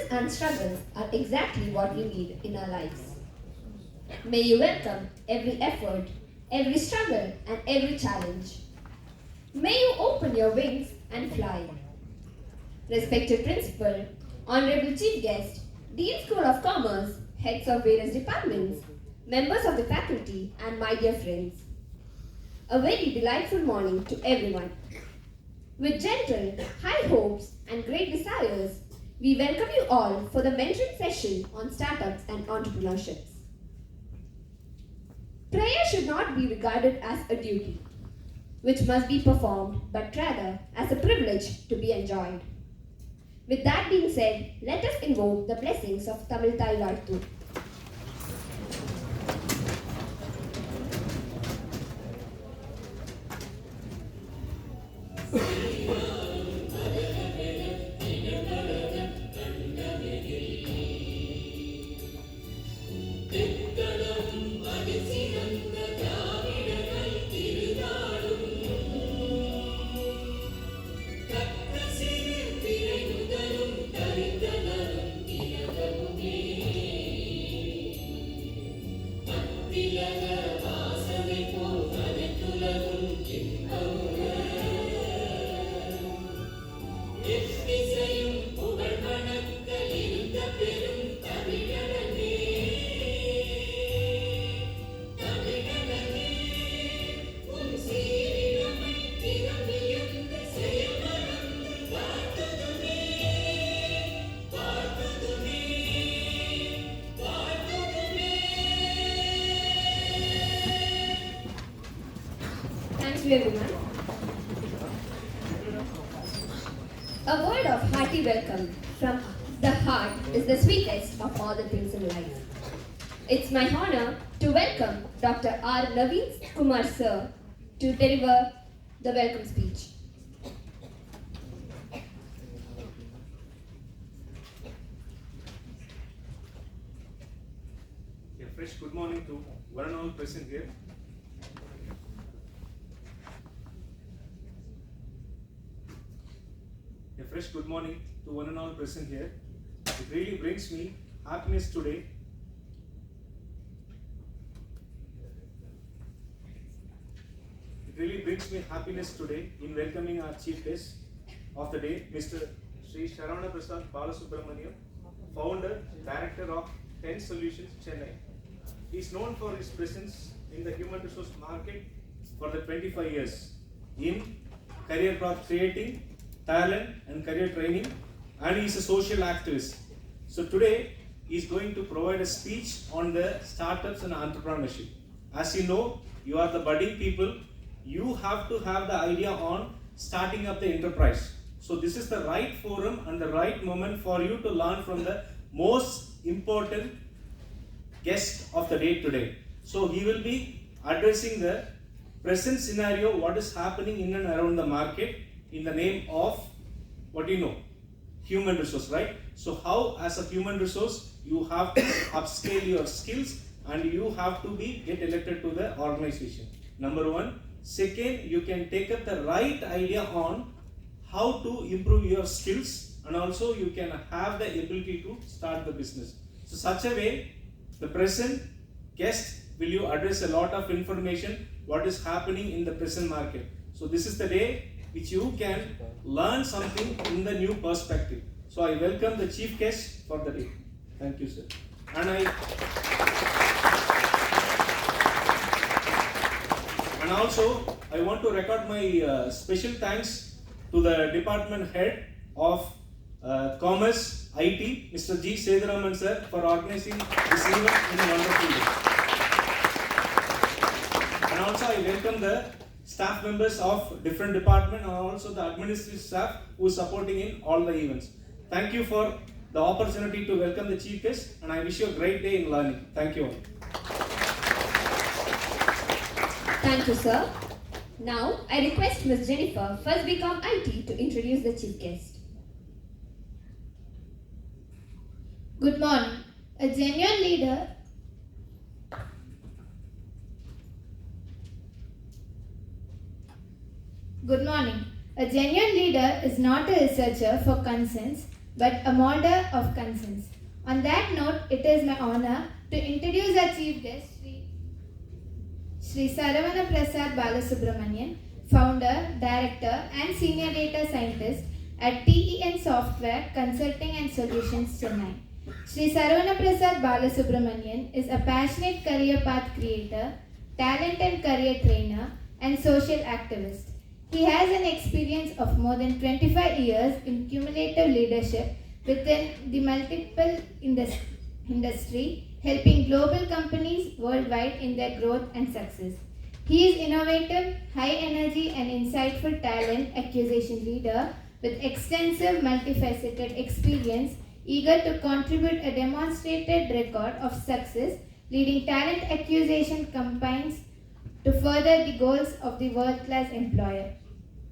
Challenges and struggles are exactly what we need in our lives. May you welcome every effort, every struggle, and every challenge. May you open your wings and fly. Respected Principal, Honorable Chief Guest, Dean School of Commerce, heads of various departments, members of the faculty, and my dear friends. A very delightful morning to everyone. With gentle, high hopes, and great desires, we welcome you all for the mentoring session on startups and entrepreneurship. Prayer should not be regarded as a duty, which must be performed, but rather as a privilege to be enjoyed. With that being said, let us invoke the blessings of Tamil Thai Varthu. Thank you everyone. A word of hearty welcome from the heart is the sweetest of all the things in life. It's my honor to welcome Dr. R. Naveen Kumar Sir to deliver the welcome speech. A fresh good morning to one and all present here. A fresh good morning to one and all present here. It really brings me happiness today. It really brings me happiness today in welcoming our chief guest of the day, Mr. Sri Sharavana Prasad Balasubramaniam, founder, director of 10 Solutions, Chennai. He is known for his presence in the human resource market for the 25 years in career path creating, talent and career training, and he is a social activist. So today he is going to provide a speech on the startups and entrepreneurship. As you know, you are the budding people. You have to have the idea on starting up the enterprise. So this is the right forum and the right moment for you to learn from the most important guest of the day today. So he will be addressing the present scenario, what is happening in and around the market in the name of, what do you know, human resource, right? So how as a human resource you have to upscale your skills and you have to get elected to the organization. Number one. Second, you can take up the right idea on how to improve your skills, and also you can have the ability to start the business. So such a way, the present guest will you address a lot of information what is happening in the present market. So this is the day which you can learn something in the new perspective. So I welcome the chief guest for the day. Thank you, sir. And also I want to record my special thanks to the department head of Commerce IT, Mr. G. Seduraman sir, for organizing this event in a wonderful way. And also I welcome the staff members of different department and also the administrative staff who is supporting in all the events. Thank you for the opportunity to welcome the chief guest, and I wish you a great day in learning. Thank you all. Thank you, sir. Now, I request Ms. Jennifer, First BCom IT, to introduce the chief guest. Good morning. A genuine leader Good morning. A genuine leader is not a researcher for consensus, but a model of consensus. On that note, it is my honor to introduce our chief guest, Shri Saravana Prasad Balasubramanian, founder, director, and senior data scientist at TEN Software Consulting and Solutions, Chennai. Shri Saravana Prasad Balasubramanian is a passionate career path creator, talent and career trainer, and social activist. He has an experience of more than 25 years in cumulative leadership within the multiple industry, helping global companies worldwide in their growth and success. He is innovative, high energy and insightful talent acquisition leader with extensive multifaceted experience, eager to contribute a demonstrated record of success, leading talent acquisition campaigns to further the goals of the world-class employer.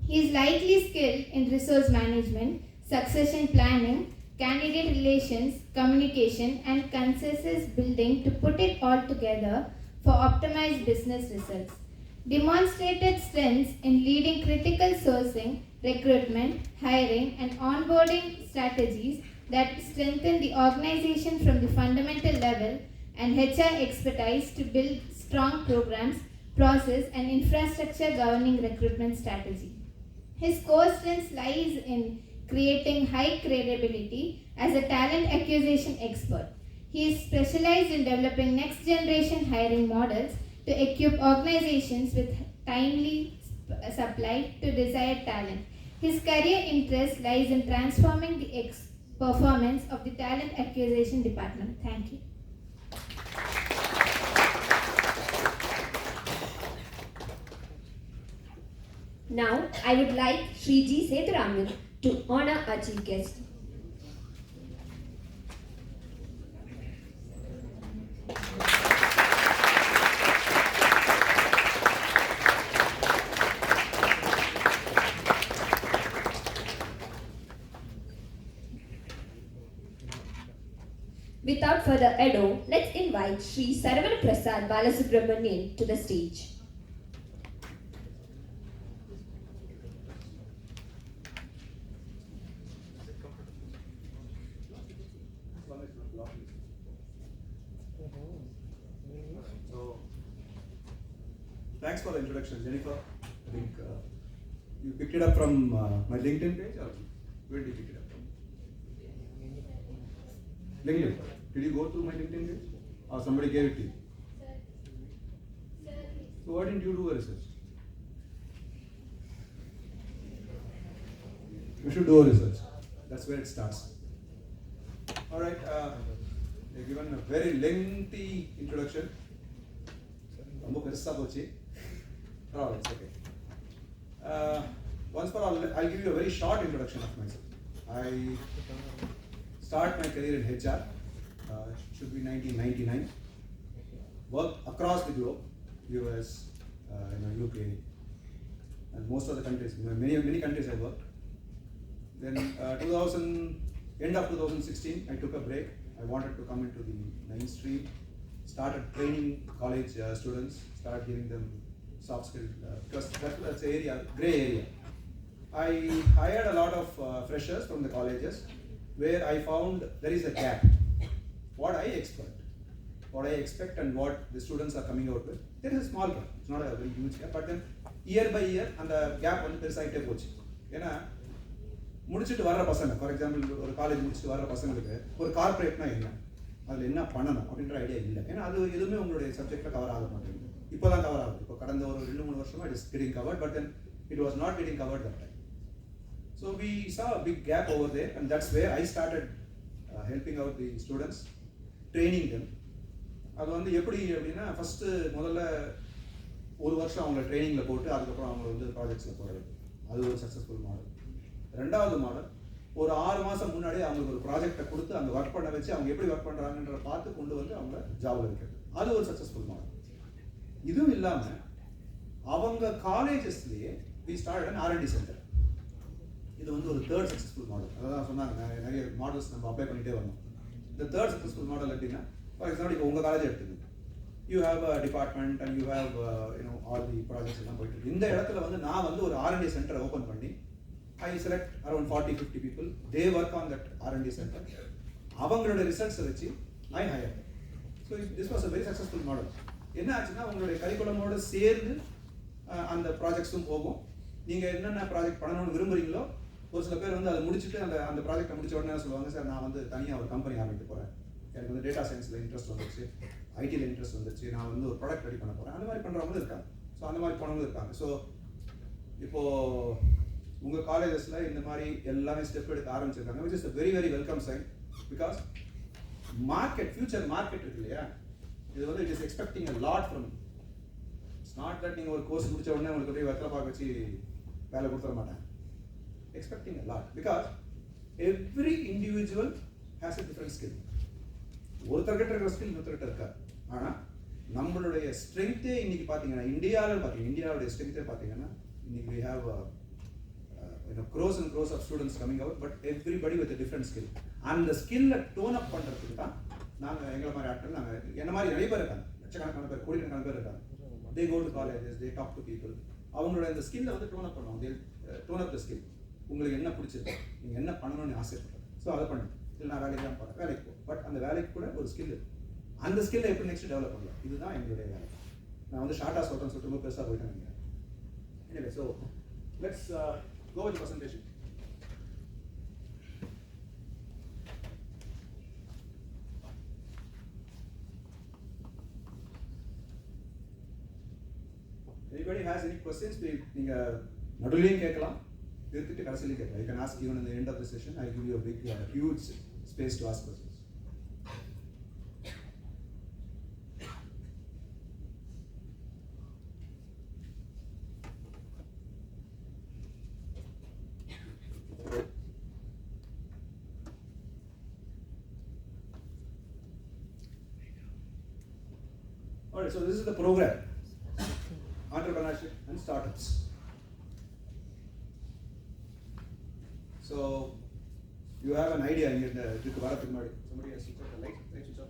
He is likely skilled in resource management, succession planning, candidate relations, communication, and consensus building to put it all together for optimized business results. Demonstrated strengths in leading critical sourcing, recruitment, hiring, and onboarding strategies that strengthen the organization from the fundamental level, and HR expertise to build strong programs, process, and infrastructure governing recruitment strategy. His core strength lies in creating high credibility as a talent acquisition expert. He is specialized in developing next generation hiring models to equip organizations with timely supply to desired talent. His career interest lies in transforming the performance of the talent acquisition department. Thank you. Now, I would like Sri G. Sethuraman to honor our chief guest. Without further ado, let's invite Sri Saravana Prasad Balasubramanian to the stage. So, thanks for the introduction, Jennifer. I think you picked it up from my LinkedIn page, or where did you pick it up from? LinkedIn. Did you go through my LinkedIn page, or somebody gave it to you? So why didn't you do a research? You should do a research. That's where it starts. All right. They've given a very lengthy introduction. It's okay. Once for all, I'll give you a very short introduction of myself. I start my career in HR. Should be 1999. Worked across the globe, US, UK, and most of the countries. Many countries I worked. Then end of 2016, I took a break. I wanted to come into the mainstream. Started training college students. Started giving them soft skills because that's area, gray area. I hired a lot of freshers from the colleges where I found there is a gap. What I expect and what the students are coming out with, there is a small gap. It's not a very huge gap, but then year by year, and the gap வந்து பெருசாயிட்டே போச்சு. ஏன்னா முடிச்சிட்டு வர்ற பசங்க, for example ஒரு college முடிச்சுட்டு வர்ற பசங்களுக்கு ஒரு கார்ப்பரேட்னா என்ன, அதில் என்ன பண்ணணும் அப்படின்ற ஐடியா இல்லை. ஏன்னா அது எதுவுமே உங்களுடைய சப்ஜெக்டில் கவர் ஆக மாட்டேங்குது. இப்போ தான் கவர் ஆகுது. இப்போ கடந்த ஒரு 2-3 வருஷமா it is getting covered, but then it was not getting covered that time. So we saw a big gap over there, and that's where I started helping out the students, training them. அது வந்து எப்படி அப்படின்னா, first முதல்ல ஒரு வருஷம் அவங்கள ட்ரைனிங்கில் போட்டு அதுக்கப்புறம் அவங்க வந்து ப்ராஜெக்ட்ஸில் போடுறது, அது ஒரு சக்ஸஸ்ஃபுல் மாடல். ரெண்டாவது மாடல், ஒரு 6 மாதம் முன்னாடி அவங்களுக்கு ஒரு ப்ராஜெக்டை கொடுத்து அங்கே ஒர்க் பண்ண வச்சு அவங்க எப்படி ஒர்க் பண்ணுறாங்கன்ற பார்த்து கொண்டு வந்து அவங்கள ஜாபில் வைக்கிறது, அது ஒரு சக்ஸஸ்ஃபுல் மாடல். இதுவும் இல்லாமல் அவங்க காலேஜஸ்லேயே we start an R&D centre. இது வந்து ஒரு தேர்ட் சக்ஸஸ்ஃபுல் மாடல். அதான் சொன்னாங்க, நிறைய மாடல்ஸ் நம்ம அப்ளை பண்ணிகிட்டே வரணும். இந்த தேர்ட் சக்ஸஸ்ஃபுல் மாடல் எப்படின்னா, ஃபார் எக்ஸாம்பிள் இப்போ உங்கள் காலேஜ் எடுத்துக்கோங்க, you have a department and you have all the projects எல்லாம் போயிட்டு இருக்கு. இந்த இடத்துல வந்து நான் வந்து ஒரு R&D சென்டரை ஓப்பன் பண்ணி I select around 40-50 people. They work on that R&D center. அவங்களோட ரிசல்ட்ஸை வச்சு I hire. So this was a very successful model. என்ன ஆச்சுன்னா உங்களுடைய கரிக்குலமோட சேர்ந்து அந்த ப்ராஜெக்ட்ஸும் போகும். நீங்கள் என்னென்ன ப்ராஜெக்ட் பண்ணணும்னு விரும்புகிறீங்களோ ஒரு சில பேர் வந்து அதை முடிச்சுட்டு அந்த ப்ராஜெக்டை முடிச்ச உடனே சொல்லுவாங்க, சார் நான் வந்து தனியாக ஒரு கம்பெனி ஆரம்பிக்க போகிறேன், எனக்கு வந்து டேட்டா சயின்ஸில் இன்ட்ரெஸ்ட் வந்துருச்சு, ஐடியில் இன்ட்ரெஸ்ட் வந்துருச்சு, நான் வந்து ஒரு ப்ராடக்ட் ரெடி பண்ண போகிறேன். அந்த மாதிரி பண்ணுறவங்களும் இருக்காங்க. ஸோ அந்த மாதிரி போனவங்களும் இருக்காங்க. ஸோ இப்போது உங்கள் காலேஜஸில் இந்த மாதிரி எல்லாமே ஸ்டெப் எடுக்க ஆரம்பிச்சிருக்காங்க, which is a very very welcome sign, because future market இருக்கு இல்லையா, இது வந்து it is expecting a lot from you. It's not that நீங்கள் ஒரு கோர்ஸ் முடிச்ச உடனே உங்களுக்கு போய் வெத்தலை பார்க்க வச்சு வேலை கொடுத்துட மாட்டேன். Expecting a lot, because every individual has a different skill. ஒருத்தர்கிட்ட இருக்கிற ஸ்கில் இன்னொருத்தர்கிட்ட இருக்காது. ஆனால் நம்மளுடைய ஸ்ட்ரென்த்தே இன்னைக்கு பார்த்தீங்கன்னா இந்தியாவுடைய ஸ்ட்ரென்த்தே பார்த்தீங்கன்னா இன்னைக்கு we have crores and crores of students coming out, but everybody with a different skill. அந்த ஸ்கில்லை டோன் அப் பண்ணுறதுக்கு தான் நாங்கள் எங்களை மாதிரி ஆட்கள், நாங்கள் என்ன மாதிரி நிறைய பேர் இருக்காங்க, லட்சக்கணக்கான பேர், கோடிக்கணக்கான பேர் இருக்காங்க. They go to colleges, they talk to people. அவங்களோட இந்த ஸ்கில்லை வந்து டோன் அப் பண்ணுவாங்க. Tone up the skill. உங்களுக்கு என்ன பிடிச்சிருக்கு, நீங்கள் என்ன பண்ணணும்னு ஆசைப்படுறேன், ஸோ அதை பண்ணு. இல்லை நான் வேலைக்கு தான் போகிறேன், வேலைக்கு போ. பட் அந்த வேலைக்கு கூட ஒரு ஸ்கில் இருக்குது. அந்த ஸ்கில்லை எப்படி நெக்ஸ்ட் டெவலப் பண்ணலாம், இதுதான் எங்களுடைய வேலை. நான் வந்து ஷார்ட்டாக சொல்கிறேன்னு சொல்லிட்டு ரொம்ப பெருசாக போயிட்டேன் நீங்கள். Anyway, so let's go with the presentation. Anybody has any questions? நீங்கள் நடுவுலையும் கேட்கலாம், எடுத்துட்டு கடைசியிலையும் கேட்கலாம். You can ask even in the end of the session. I give you a big, huge space to ask questions. Alright, so this is the program, Entrepreneurship and Startups. So you have an idea in the somebody has switched off the light switch off.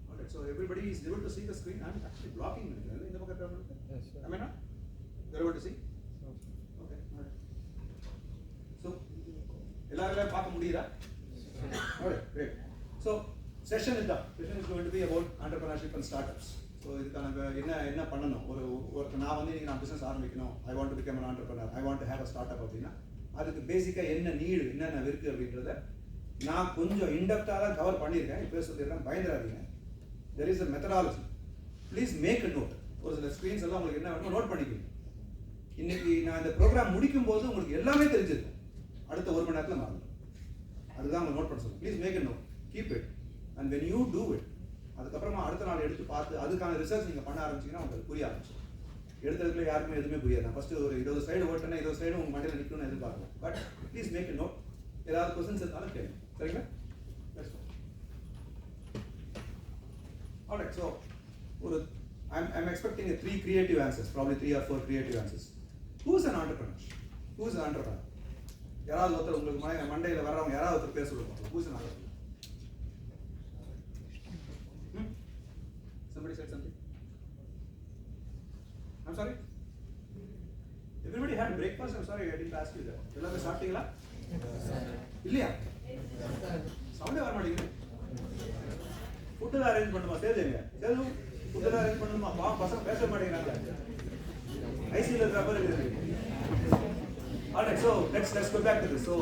Alright, so everybody is able to see the screen. I'm actually blocking it. Yes, sir. Am I not? You're able to see? Okay, alright. So எல்லாரும் பார்க்க முடியுதா? Alright, great. So session is done. Session is going to be about entrepreneurship and startups. So இதுக்கான என்ன பண்ணணும், நான் வந்து நான் business ஆரம்பிக்கணும், I want to become an entrepreneur, I want to have a start up அப்படின்னா அதுக்கு பேசிக்காக என்ன நீடு, என்னென்ன இருக்குது அப்படின்றத நான் கொஞ்சம் இன்டெப்த்தாக தான் கவர் பண்ணியிருக்கேன். இப்போ சொல்லியிருக்கேன், பயந்துடாதீங்க. There is a methodology. Please make a note. ஒரு சில ஸ்க்ரீன்ஸ் எல்லாம் உங்களுக்கு என்ன வேணும் நோட் பண்ணிக்கணும். இன்னைக்கு நான் இந்த ப்ரோக்ராம் முடிக்கும் போது உங்களுக்கு எல்லாமே தெரிஞ்சிருக்கும், அடுத்த 1 மணி நேரத்தில் மறந்துடும். அதுதான் அவங்க நோட் பண்ண சொல்லுங்கள். Please make a note, keep it, and when you do it, அதுக்கப்புறமா அடுத்த நாள் எடுத்து பார்த்து அதுக்கான ரிசர்ச் நீங்கள் பண்ண ஆரம்பிச்சிங்கன்னா உங்களுக்கு புரிய ஆரம்பிச்சிடும். எடுத்ததுக்குள்ள யாருக்குமே எதுவுமே புரியாது. நான் ஃபஸ்ட்டு ஒரு 20 ஸ்லைடு ஓட்டினா 20 ஸ்லைடு உங்கள் மண்டையில் நிற்கணும்னு எதிர்பார்க்கலாம். But please make a note. ஏதாவது கொஸ்டின்ஸ் இருந்தாலும் கேளுங்க, சரிங்களா? Alright, so I'm expecting 3 creative answers, probably 3 or 4 creative answers. Who is an entrepreneur? Who is an entrepreneur? யாராவது ஒருத்தர் உங்களுக்கு மண்டையில் வர்றவங்க யாராவது ஒருத்தர் பேர் சொல்லுவாங்க. Who is an entrepreneur? Somebody said something? I'm sorry? Everybody had breakfast? I'm sorry, I didn't ask you that. எல்லாரும் சாப்பிட்டீங்களா? இல்லையா? சவுண்டே வர மாட்டேங்குது. ஃபுட்டு தான் அரேஞ்ச் பண்ணுமா? சேதுங்க, சேது ஃபுட்டு தான் அரேஞ்ச் பண்ணுமா? பசங்க பேச மாட்டேங்கிறாங்க. ஐசியில் இருக்கிற மாதிரி இருக்குது. Alright, so let's go back to this. So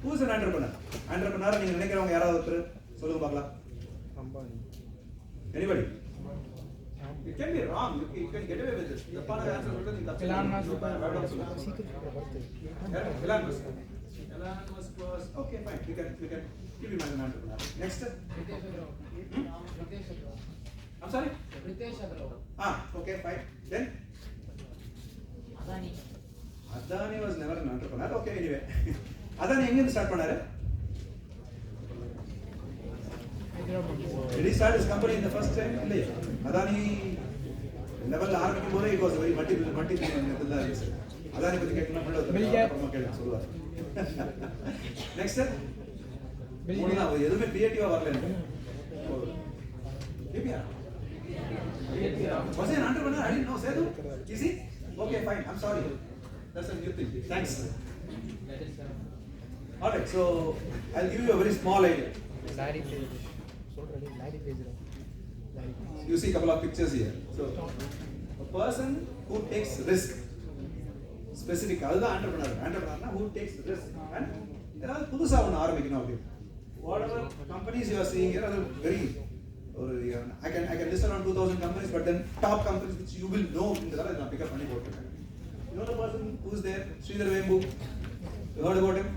who is an entrepreneur? Entrepreneur நீங்க நினைக்கிறவங்க யாராவது ஒருத்தர் சொல்லுங்க பார்க்கலாம். Anybody? It can be wrong. You can get away with this. The final answer is Elon Musk. Elon Musk was okay. Fine. We can keep him as an entrepreneur. Next. I'm sorry. Okay. Fine. Then. Adani was never an entrepreneur. Okay. Anyway, Adani எங்க start பண்ணாரு? Did he start his company in the first time? இல்லையா? அதானி லெவல்ல ஆரம்பிக்கும் போதே it was very multi-billion மெத்தட்ல இருந்துச்சு. அதானி பத்தி கேட்கணும்னா அப்புறமா கேளுங்க, சொல்லுவார். நெக்ஸ்ட் மூணு தான், எதுவுமே கிரியேட்டிவா வரல எனக்கு. KPR Was he an entrepreneur? I didn't know. Sethu? Is he? Okay, fine. I'm sorry. That's a new thing. Thanks. Alright, so I'll give you a very small idea. You see a couple of pictures here. So, a person who takes risk, specific, other entrepreneur who takes risk, and whatever companies you are seeing here are very, I can list around 2,000 companies, but then top companies which you will know in the pick up money. You know the person who's there, Sridhar Vembu, you heard about him?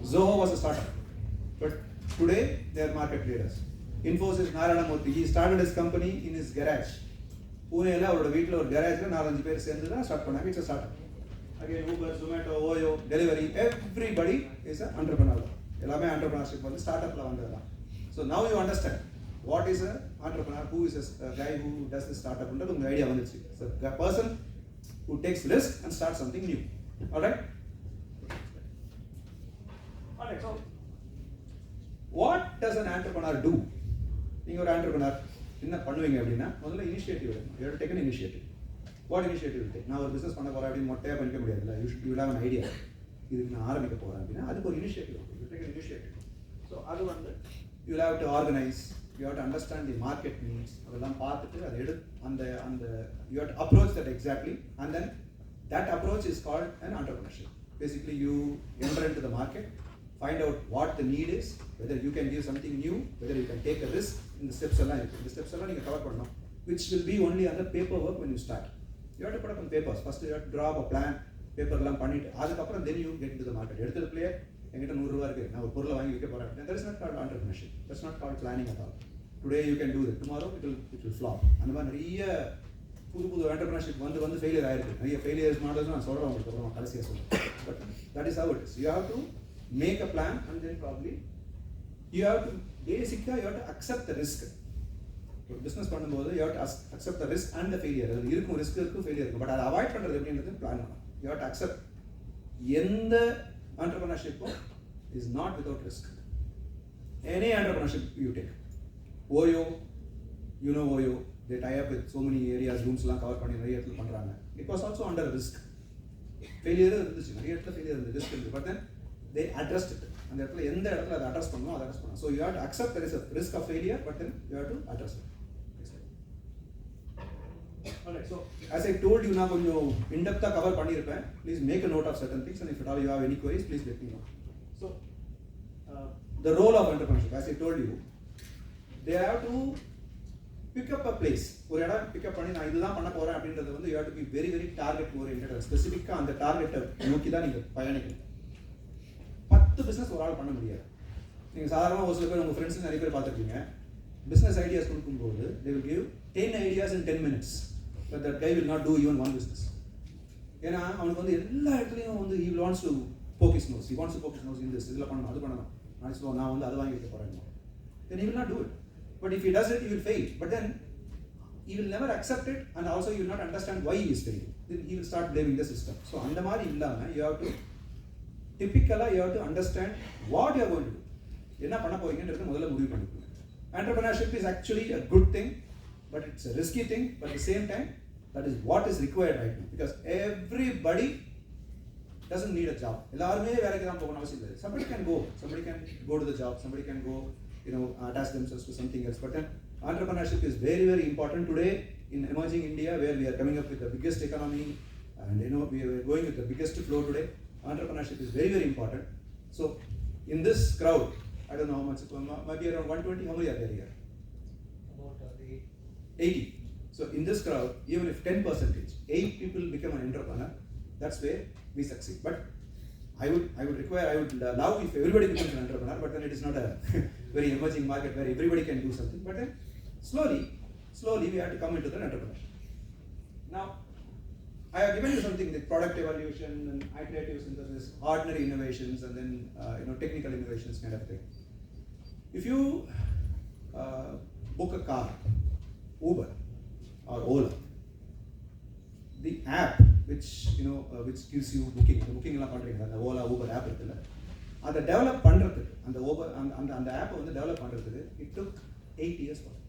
Zoho was a startup, but today they are market leaders. Infosys Narayana Murthy, he started his company in his garage. Pune la avaroda veetla or garage la 4-5 பேர் சேர்ந்து தான் start பண்ணாங்க. It's a startup. Again, Uber, Zomato, Oyo, delivery, everybody is an entrepreneur. எல்லாமே entrepreneurship வந்து startup la வந்ததுதான். So now you understand what is an entrepreneur, who is a guy who does this startup ன்ற உங்களுக்கு idea வந்துச்சு. So a person who takes risk and starts something new. Alright? Alright, so what does an entrepreneur do? நீங்க ஒரு entrepreneur என்ன பண்ணுவீங்க அப்படின்னா முதல்ல initiative எடுக்கணும். You have to take an initiative. What initiative you take? நான் ஒரு பிசினஸ் பண்ண போறேன் அப்படின்னு மொட்டையா பண்ணிக்க முடியாதுல்ல. You will have an idea. இதுக்கு நான் ஆரம்பிக்க போறேன் அப்படின்னா அதுக்கு ஒரு initiative. You take an initiative. So அது வந்து you will have to organize. You have to understand the market needs. அதெல்லாம் பார்த்துட்டு அதை அந்த you have to approach that exactly, and then that approach is called an entrepreneurship. Basically you enter into the market, find out what the need is, whether you can give something new, whether you can take a risk. In the steps எல்லாம் இருக்கு. இந்த steps எல்லாம் நீங்க cover பண்ணணும், which will be only on the paperwork when you start. You have to put up on papers. First you have to draw up a plan, paper எல்லாம் பண்ணிட்டு அதுக்கப்புறம் then you get into the market. எடுத்தது பிளேயே என்கிட்ட 100 ரூபாய் இருக்கு, நான் ஒரு பொருளை வாங்கி விற்க போறேன். That is not called entrepreneurship. That's not called planning at all. Today you can do it. Tomorrow it will flop. அந்த மாதிரி நிறைய புது entrepreneurship வந்து ஃபெயிலியர் ஆயிருக்கு. நிறைய ஃபெயிலியர்ஸ் மாடல்ஸ் நான் சொல்றேன் உங்களுக்கு அப்புறம் கடைசியா சொல்றேன். But that is how it is. You have to make a plan and then probably you have to basically you have to accept the risk. ஒரு பிசினஸ் பண்ணும்போது you have to accept the risk and the failure. அது இருக்கும், risk இருக்கும், failure இருக்கும். But அதை avoid பண்றது எப்படின்றது plan பண்ணணும். You have to accept எந்த entrepreneurship is not without risk. Any entrepreneurship you take. Oyo, you know Oyo, they tie up with so many areas, rooms எல்லாம் cover பண்ணி நிறைய இடத்துல பண்றாங்க. It was also under risk. Failure இருந்துச்சு, நிறைய இடத்துல failure இருந்துச்சு, ரிஸ்க் இருந்துச்சு. But then they addressed it. அந்த இடத்துல எந்த இடத்துல அதை அட்ரஸ் பண்ணணும் அதை அட்ரஸ் பண்ணணும். So you have to accept there is a risk of failure, but then you have to address it. Alright, so as I told you நான் கொஞ்சம் in-depth கவர் பண்ணியிருப்பேன். Please make a note of certain things, and if at all you have any queries, please let me know. So the role of entrepreneurship, as I told you, they have to pick up a place. ஒரு இடம் pick up பண்ணி நான் இதுதான் பண்ண போறேன் அப்படின்றது வந்து you have to be very very target oriented. ஸ்பெசிஃபிக்கா அந்த டார்கெட்டை நோக்கி தான் நீங்க பயணிக்கணும். 10 பிசினஸ் ஒரு ஆள் பண்ண முடியாது. நீங்க சாதாரணமா ஒரு சில பேர் உங்க ஃப்ரெண்ட்ஸ் நிறைய பேர் பார்த்துருப்பீங்க. பிசினஸ் ஐடியாஸ் கொடுக்கும்போது they will give 10 ideas in 10 minutes, but that guy will not do even one business. ஏன்னா அவனுக்கு வந்து எல்லா இடத்துலையும் வந்து he wants to poke his nose. He wants to poke his nose in this. இதில் பண்ணணும், அது பண்ணணும். நான் வந்து அதை வாங்கி வைக்க போறேன். Then he will not do it. But if he does it, he will fail. But then he will never accept it, and also he will not understand why he is failing. Then he will start blaming the system. So அந்த மாதிரி இல்லாம you have to typically you have to understand what you are going to do. என்ன பண்ண போறீங்கன்றது முதல்ல முடிவு பண்ணிக்கணும். Entrepreneurship is actually a good thing, but it's a risky thing, but at the same time that is what is required right now, because everybody doesn't need a job. எல்லாருமே வேலைக்கு தான் போகணும் அவசியம் இல்லை. Somebody can go to the job, somebody can go, attach themselves to something else. But then entrepreneurship is very very important today in emerging India, where we are coming up with the biggest economy, and we are going with the biggest flow today. Entrepreneurship is very very important. So in this crowd, I don't know how much, maybe around 120, how many are there here? About 80. So in this crowd, even if 10%, 8 people become an entrepreneur, that's where we succeed. But I would love if everybody becomes an entrepreneur, but then it is not a very emerging market where everybody can do something. But then slowly we have to come into the entrepreneurship. Now, I have given you something, the product evaluation and iterative synthesis, ordinary innovations, and then technical innovations kind of thing. If you book a car, Uber or Ola, the app which gives you booking, the booking எல்லாம் பண்றீங்க, அந்த Ola Uber app இருக்குல்ல, அதை develop பண்றதுக்கு, அந்த Uber அந்த ஆப்பை வந்து டெவலப் பண்றதுக்கு it took 8 years for it.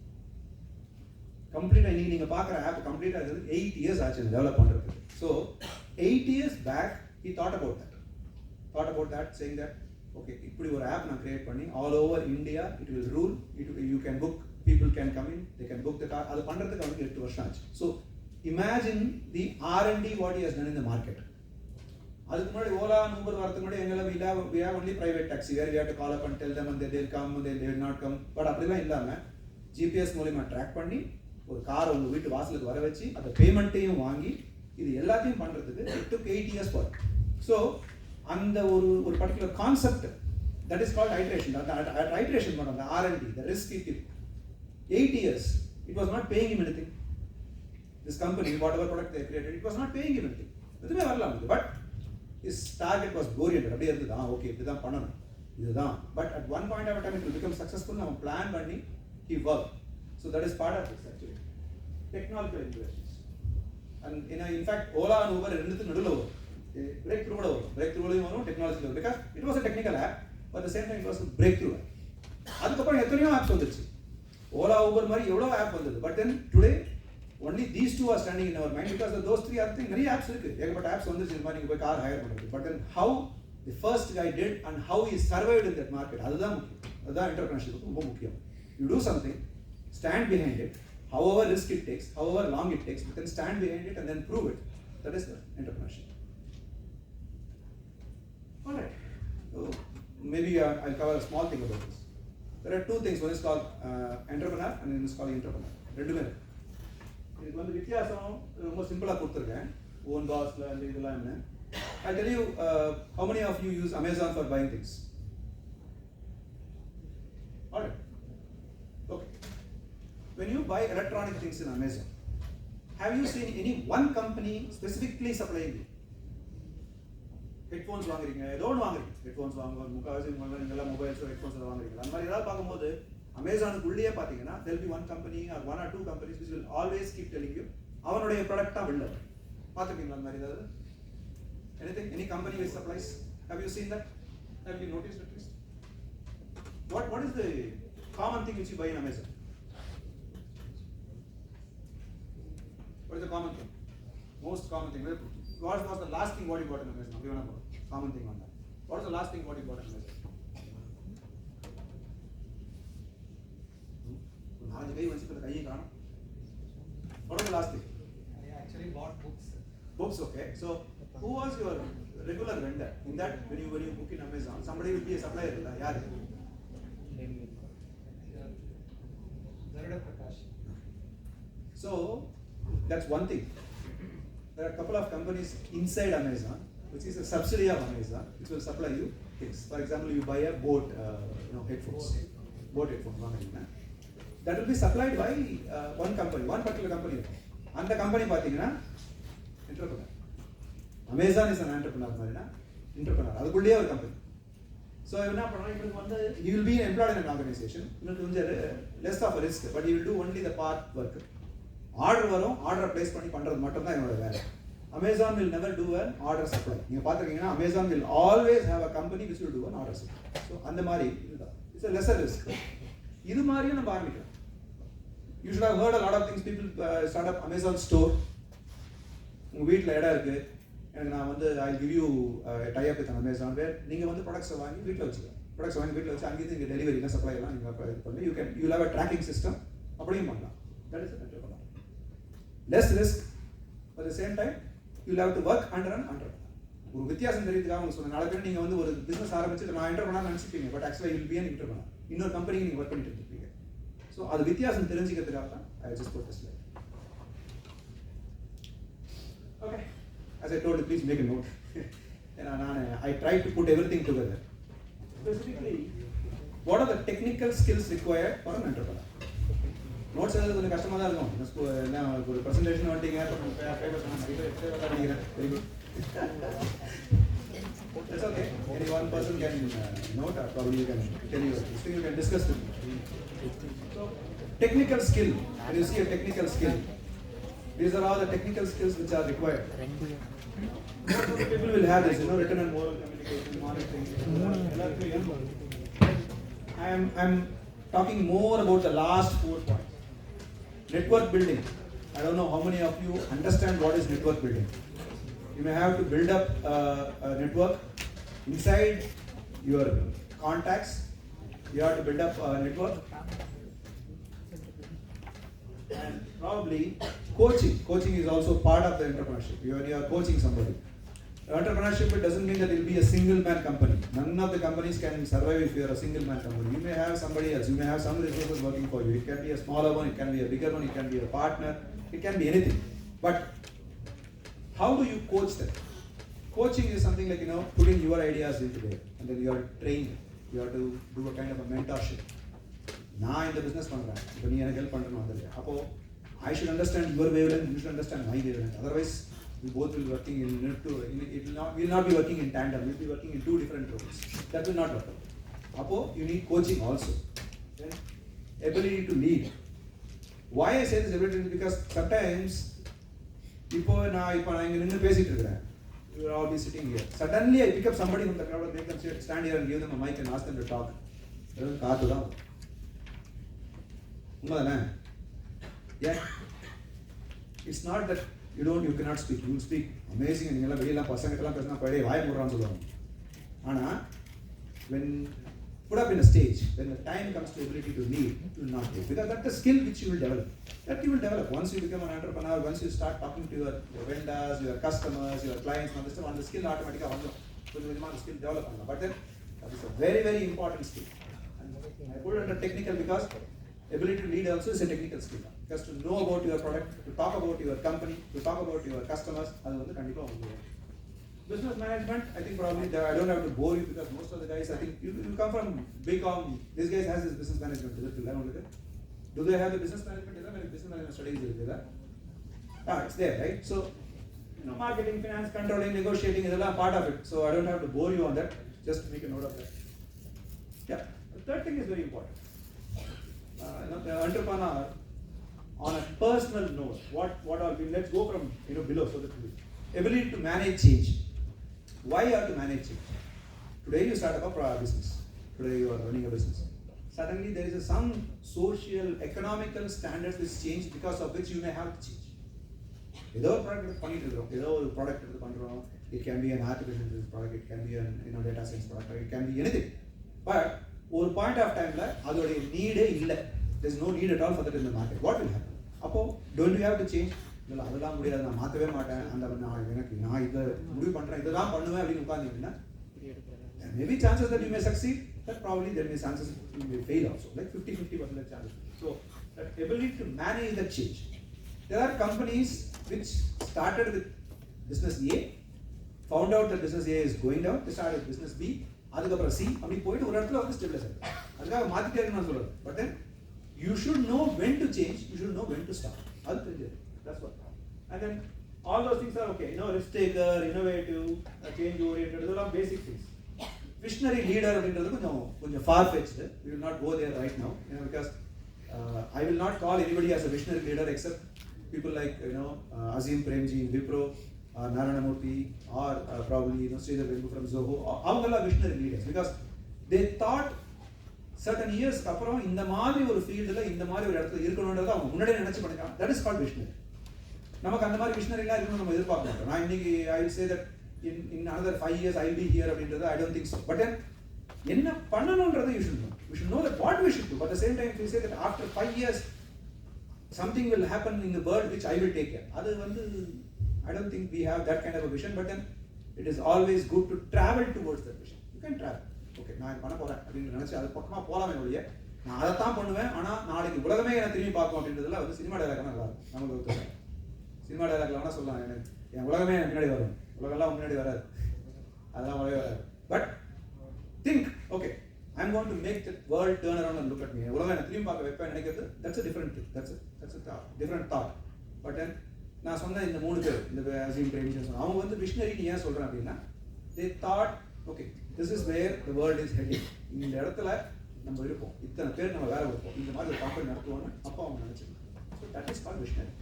கம்ப்ளீட்டாக இன்னைக்கு நீங்கள் பார்க்குற ஆப் கம்ப்ளீட்டாக இருக்குது 8 years ஆச்சு டெவலப் பண்ணுறதுக்கு. So 8 years back he thought about that saying that okay இப்படி ஒரு ஆப் நான் கிரியேட் பண்ணி all over India it will rule you can book people can come in, they can book the car. அது பண்றதுக்கு அவனுக்கு 8 வருஷம் ஆச்சு. So imagine the R&D what he has done in the market. அதுக்கு முன்னாடி Ola Uber வரதுக்கு முன்னாடி எங்களை we have only private taxi where we have to call up and tell them and they will come and they will not come. But அப்படிலாம் இல்லாம GPS மூலமா track பண்ணி ஒரு கார் உங்க வீட்டு வாசலுக்கு வர வச்சு அந்த பேமெண்ட்டையும் வாங்கி இது எல்லாத்தையும் பண்றதுக்கு it took 8 years for it. So அந்த ஒரு particular concept that is called iteration. The iteration பண்ண the R&D, the risk it took 8 years. It was not paying him anything. This company, whatever product they created, it was not paying him anything. எதுவுமே வரல அவனுக்கு. But his target was oriented. அப்படியே இருந்தது okay இப்படிதான் பண்ணணும் இதுதான். But at one point of time it will become successful. அவன் plan பண்ணி he worked. So that is part of this actually. Technological innovations. And in fact Ola and Uber ரெண்டுத்துக்கு நடுவுல வரும். Breakthrough கூட வரும். Breakthroughலையும் வரும் technological because it was a technical app but at the same time it was a breakthrough app. அதுக்கப்புறம் எத்தனையோ apps வந்துருச்சு. Ola, Uber மாதிரி எவ்வளோ ஆப் வந்தது. But then today only these two are standing in our mind because those three are thing. நிறைய apps இருக்கு, ஏகப்பட்ட apps வந்துருச்சு இந்த மாதிரி நீங்கள் போய் கார் ஹையர் பண்ணுறது. But then how the first guy did and how is survived in that market, அதுதான் முக்கியம். அதுதான் என்டர்பிரினர்ஷிப்புக்கு ரொம்ப முக்கியம். You do something, stand behind it, however risk it takes, however long it takes, but then stand behind it and then prove it. That is the entrepreneurship. All right. So maybe I'll cover a small thing about this. There are two things. One is called entrepreneur and one is called entrepreneur. ரெண்டுமே இதுக்கு வந்து வித்தியாசம் ரொம்ப சிம்பிளாக கொடுத்துருக்கேன். Own பாஸ்ல அந்த இதெல்லாம் என்ன. I tell you, how many of you use Amazon for buying things? All right. Okay. When you buy electronic things in Amazon, have you seen any one company specifically supplying you? Headphones வாங்குறீங்க, ஏதோ ஒன்று வாங்குறீங்க, headphones வாங்குவோம், முக்கால்வாசி நீங்கள்லாம் மொபைல்ஸோ headphones எல்லாம் வாங்குறீங்க. அந்த மாதிரி ஏதாவது பார்க்கும்போது அமேசானுக்குள்ளேயே பார்த்தீங்கன்னா there will be one company or one or two companies which will always keep telling you அவனுடைய ப்ராடக்ட் தான் வெளில பார்த்துருக்கீங்களா அந்த மாதிரி ஏதாவது? Anything, any company which supplies? Have you seen that? Have you noticed at least? What is the common thing which you buy in Amazon? What is the common thing? Most common thing. What was the last thing what you bought in Amazon? We want to common thing on that. What is the last thing what you bought in Amazon? What was the last thing? I actually bought books. Books, okay. So who was your regular vendor in that when you book in Amazon? Somebody will be a supplier. Yaar? KPRCAS-IIC. So that's one thing. There are a couple of companies inside Amazon, which is a subsidiary of Amazon, which will supply you things. For example, you buy a boat, headphones, boat headphones. That will be supplied by one company, one particular company. And the company, entrepreneur. Amazon is an entrepreneur, entrepreneur. That's a company. So he will be employed in an organization. Less of a risk, but he will do only the part work. Order வரும், ஆர்டரை place பண்ணி பண்ணுறது மட்டும் தான் என்னோட வேலை. Amazon will never do an order supply. நீங்கள் பார்த்துருக்கீங்கன்னா Amazon will always have a company which will do an order supply. So அந்த மாதிரி இதுதான். It's a lesser risk. இது மாதிரியும் நம்ம ஆரம்பிக்கலாம். You should have heard a lot of things. People start up Amazon store. உங்கள் வீட்டில் இடம் இருக்குது, எனக்கு நான் I'll give you tie up with Amazon where நீங்கள் ப்ராடக்ட்ஸை வாங்கி வீட்டில் வச்சுக்கலாம். ப்ராடக்ட்ஸ் வாங்கி வீட்டில் வச்சு அங்கேருந்து இங்கே டெலிவரிலாம் சப்ளை எல்லாம் நீங்கள் இது பண்ணி you'll have a tracking system. அப்படியும் பண்ணலாம். That is a less risk, but at the same time you'll have to work under an entrepreneur. ஒரு வித்தியாசம் தெரியுதுக்காக உங்களுக்கு சொன்னேன். நாளை பின்னாடி நீங்கள் ஒரு பிஸ்னஸ் ஆரம்பிச்சு நான் என்டர்பிரனர் நினச்சிப்பீங்க, பட் ஆக்சுவலாக you will be an entrepreneur. இன்னொரு கம்பெனிக்கு நீங்கள் ஒர்க் பண்ணிட்டு இருப்பீங்க. ஸோ அது வித்தியாசம் தெரிஞ்சுக்கிறதுக்காக தான் I just put this like. Okay, as I told you, please make a note. I try to put everything together. Specifically, what are the technical skills required for an entrepreneur? Notes எழுதுறது கொஞ்சம் கஷ்டமாக தான் இருக்கும். என்ன ஒரு presentation வந்துட்டீங்க, papers பண்ணிக்கிறேன். Very good. That's okay. Any one person can note or probably you can tell you this thing, you can discuss with me. So, technical skill. When you see a technical skill, these are all the technical skills which are required. Most of the people will have this, written and oral communication, monitoring. I am talking more about the last 4 points. Network building. I don't know how many of you understand what is network building. You may have to build up a network inside your contacts. You have to build up a network. And probably coaching. Coaching is also part of the entrepreneurship. You are coaching somebody. Entrepreneurship, it doesn't mean that it will be a single man company. None of the companies can survive if you are a single man company. You may have somebody else. You may have some resources working for you. It can be a smaller one. It can be a bigger one. It can be a partner. It can be anything. But how do you coach them? Coaching is something like, putting your ideas into there, and then you are trained. You have to do a kind of a mentorship. நான் இந்த business பண்றேன், இப்போ நீ எனக்கு help பண்ணணும் வந்திருக்க. அப்போ I should understand your wavelength, you should understand my wavelength. Otherwise, we both will working in will not be working in tandem. We'll be working in two different roles. That will not work out. அப்போ you need coaching also. Then ability to lead. Why I say this ability is because sometimes இப்போ நான் இங்க நின்னு பேசிட்டு இருக்கேன். You will all be sitting here. Suddenly I pick up somebody from the crowd and make them stand here and give them a mic and ask them to talk. வெறும் காத்து தான். உண்மைதானே? Yeah. It's not that you cannot speak. You will speak amazing. நீங்க எல்லாம் வெளியில பசங்கட்டலாம் பேசினா பழைய வாய் மூடுறான்னு சொல்லுவாங்க. ஆனா when put up in a stage, when the time comes to ability to lead, you will not take, because that's a skill which you will develop. That you will develop once you become an entrepreneur. Once you start talking to your vendors, your customers, your clients, and the skill automatically வந்துரும். கொஞ்சம் the skill develop பண்ணலாம். But then that is a very, very important skill. And I put it under technical because ability to lead also is a technical skill. Because to know about your product, to talk about your company, to talk about your customers, அது வந்து கண்டிப்பா உங்களுக்கு. Business management, I think probably I don't have to bore you because most of the guys, I think you come from BCom. This guy has his business management. Do they have the business management? Business management studies is there. It's there, right? So, marketing, finance, controlling, negotiating is all part of it. So I don't have to bore you on that. Just make a note of that. Yeah, the third thing is very important. The entrepreneur, on a personal note, what all? Let's go from below so that ability to manage change. Why you have to manage change? Today you start up a business. Today you are running a business. Suddenly there is some social, economical standards which change, because of which you may have to change. Either product, it can be an artificial intelligence product, it can be an data science product, it can be anything. But over point of time, there is no need at all for that in the market. What will happen? Don't you have to change? அதெல்லாம் முடியாது, நான் மாற்றவே மாட்டேன், அந்த நான் இதை முடிவு பண்ணுறேன், இதெல்லாம் பண்ணுவேன் அப்படின்னு உட்கார்ந்தீங்கன்னா, maybe chances that you may succeed, but probably there may chances you may fail also, like 50% chances. So that ability to manage the change. There are companies which started with business A, found out that business A is going down, they started with business B, அதுக்கப்புறம் C, அப்படி போயிட்டு ஒரு இடத்துல வந்து stabilise ஆகும். அதுக்காக மாற்றிட்டே இருக்கணும்னு சொல்றது. But then you should know when to change, you should know when to stop. அது தெரிஞ்சது. That's what. And then all those things are okay. Risk taker, innovative, change oriented, those are basic things. Visionary leader அப்படின்றது கொஞ்சம் far fetched. We will not go there right now, because I will not call anybody as a visionary leader except people like Azim Premji in Wipro, or Narayana Murthy, or probably Sridhar Vengu from Zoho. அவங்கெல்லாம் visionary leaders because they thought certain years அப்புறம் இந்த மாதிரி ஒரு ஃபீல்டுல இந்த மாதிரி ஒரு இடத்துல இருக்கணும்ன்றதை அவங்க முன்னாடியே நினைச்சு பண்ணிட்டாங்க. That is called visionary. நமக்கு அந்த மாதிரி விஷனரிலாம் இருக்கணும் நம்ம எதிர்பார்க்க மாட்டோம். நான் இன்னைக்கு I will say that in another 5 years I will be here அப்படின்றது I don't think so. But then என்ன பண்ணணும்ன்றதை you should know. We should know that what we should do. But at the same time, if we say that after 5 years something will happen in the world which I will take care. அது வந்து I don't think we have that kind of a vision. But then it is always good to travel towards that vision. You can travel. Okay, நான் பண்ண போறேன் அப்படின்னு நினைச்சு அது பக்கமா போலாமே ஒழிய நான் அதை தான் பண்ணுவேன் ஆனா நாளைக்கு உலகமே என்ன திரும்பி பார்க்கும் அப்படின்றதுல வந்து சினிமா டைலாக் நல்லா இருக்கும். நமக்கு சினிமா டைலாக்ல வேணா சொல்லலாம், எனக்கு என் உலகமே எனக்கு முன்னாடி வரும், உலகெல்லாம் முன்னாடி வராது, அதெல்லாம் வரவே வராது. But think, okay, I am going to make the world turn around and look at me. உலகம் என்ன திரும்பி பார்க்க வைப்பேன் நினைக்கிறது, that's a different thing. That's a different thought. But நான் சொன்ன இந்த 3 பேர், இந்த அசீம் பிரேமிஷன், அவங்க வந்து விஷனரி ஏன் சொல்றேன் அப்படின்னா, they thought, okay, this is where the world is heading. இந்த இடத்துல நம்ம இருப்போம், இத்தனை பேர் நம்ம வேலை வைப்போம், இந்த மாதிரி ஒரு கம்பெனி நடத்துவோம்னு அப்போ அவங்க நினைச்சிருக்காங்க. So that is called visionary.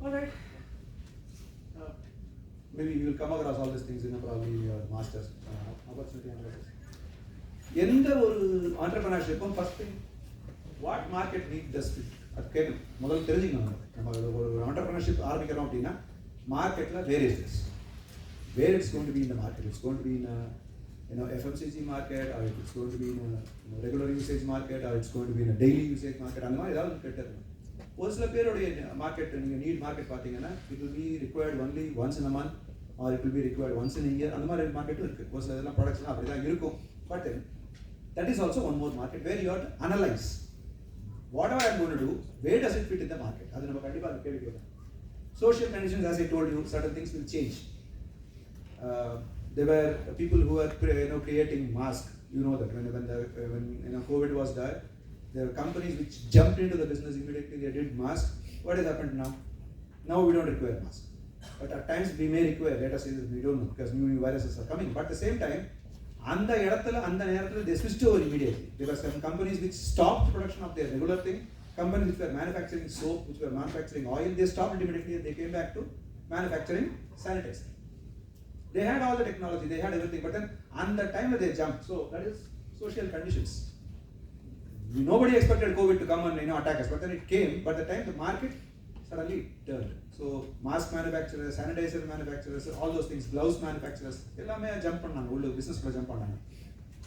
All right. Maybe you will come across all these things in probably your master's opportunity analysis. எந்த ஒரு entrepreneurship first thing what market need does it அது கேட்கணும். முதல்ல தெரிஞ்சுக்கணும். நம்ம ஒரு ஆண்டர்பிரினர்ஷிப் ஆரம்பிக்கிறோம் அப்படின்னா மார்க்கெட்டில் where is this, where it's going to be in the market, it's going to be in FMCG market, or it's going to be in a regular usage market, or it's going to be in a daily usage market. அந்த மாதிரி ஏதாவது கேட்டிருக்கணும். ஒரு சில பேருடைய market நீங்கள் NEET market பார்த்தீங்கன்னா it will be required only once in a month, R it will be required once in year. அந்த மாதிரி மார்க்கெட்டும் இருக்குது. ஒரு சில இதெல்லாம் ப்ராடக்ட்ஸ்லாம் அப்படி தான் இருக்கும். But that is also one more market where you have to analyse whatever I am going to do, where does it fit in the market. அது நம்ம கண்டிப்பாக அந்த கேள்வி கேட்கணும். Social conditions, as I told you, certain things will change. There were people who were creating masks. You know that when COVID was there, there were companies which jumped into the business immediately. They did masks. What has happened now? Now we don't require masks, but at times we may require. Let us say that we don't know because new viruses are coming. But at the same time, அந்த இடத்துல அந்த நேரத்தில் they switched over immediately. There were some companies which stopped production of their regular thing. Companies which were manufacturing soap, which were manufacturing oil, they stopped it immediately and they came back to manufacturing sanitizer. They had all the technology, they had everything, but then on the time that they jumped, so that is social conditions. Nobody expected COVID to come and attack us, but then it came. But the time the market suddenly turned. So mask manufacturers, sanitizer manufacturers, all those things, gloves manufacturers, ellame jump pannanga, ullu business la jump pannanga.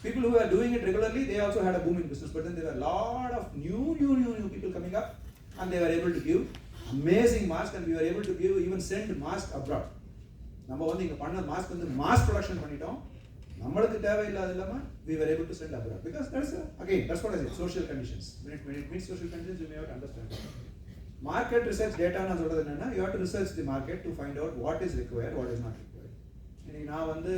People who were doing it regularly, they also had a boom in business, but then there were a lot of new people coming up, and they were able to give amazing masks, and we were able to even send masks abroad. நம்ம வந்து இங்கே பண்ண mask வந்து mass production பண்ணிட்டோம். நம்மளுக்கு தேவையில்லாத இல்லாமல் we were able to send abroad because that's what I said, social conditions. When it means social conditions, you may have to understand. Market research data நான் சொல்றது என்னன்னா, you have to research the market to find out what is required, what is not required. இன்னைக்கு நான் வந்து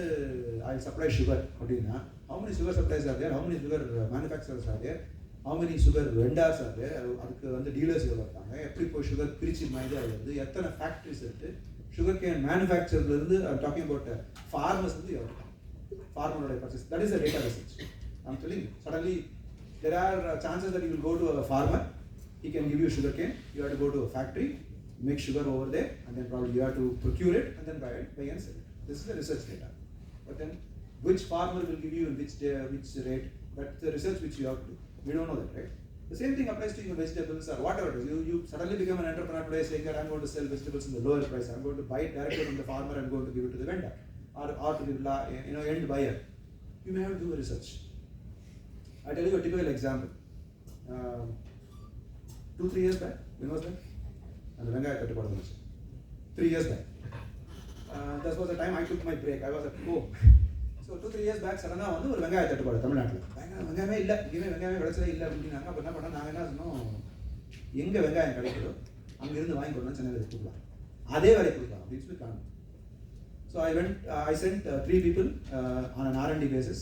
I supply sugar அப்படின்னா how many sugar suppliers are there, how many sugar manufacturers are there, how many sugar vendors are there, அதுக்கு வந்து dealers எவ்வளோ இருக்காங்க, எப்படி போய் சுகர் பிரிச்சு மைதா வருது, எத்தனை ஃபேக்ட்ரிஸ் இருக்கு, சுகர் கேன் மேனுஃபேக்சர்லேருந்து I'm talking about farmers வந்து எவ்வளோ farmer purchase. That is the data research. I'm telling you, suddenly there are chances that you will go to a farmer, he can give you sugar cane, you have to go to a factory, make sugar over there, and then probably you have to procure it and then buy and sell it. This is the research data. But then which farmer will give you in which rate, that's the research which you have to do. We don't know that, right? The same thing applies to your vegetables or whatever it is. You suddenly become an entrepreneur today saying that I'm going to sell vegetables in the lower price, I'm going to buy it directly from the farmer, I'm going to give it to the vendor or to the end buyer. You may have to do a research. I tell you a typical example. 2-3 years back, when was that? And the Vengaya Tattupaadu was 3 years back. That was the time I took my break. I was at home. So 2-3 years back, சடனாக வந்து ஒரு வெங்காய தட்டுப்பாடு தமிழ்நாட்டில். வெங்காயமே இல்லை, இங்கேயுமே வெங்காயமே விளைச்சலே இல்லை அப்படின்னாங்க. அப்போ என்ன பண்ணால் நாங்கள் என்ன சொன்னோம், எங்கே வெங்காயம் கிடைக்கிறோ அங்கேருந்து வாங்கி கொடுக்கலாம், சென்னையில் கொடுக்கலாம், அதே வேலை கொடுக்கலாம் அப்படின்னு சொல்லி காணும். So I sent 3 people on an R&D basis.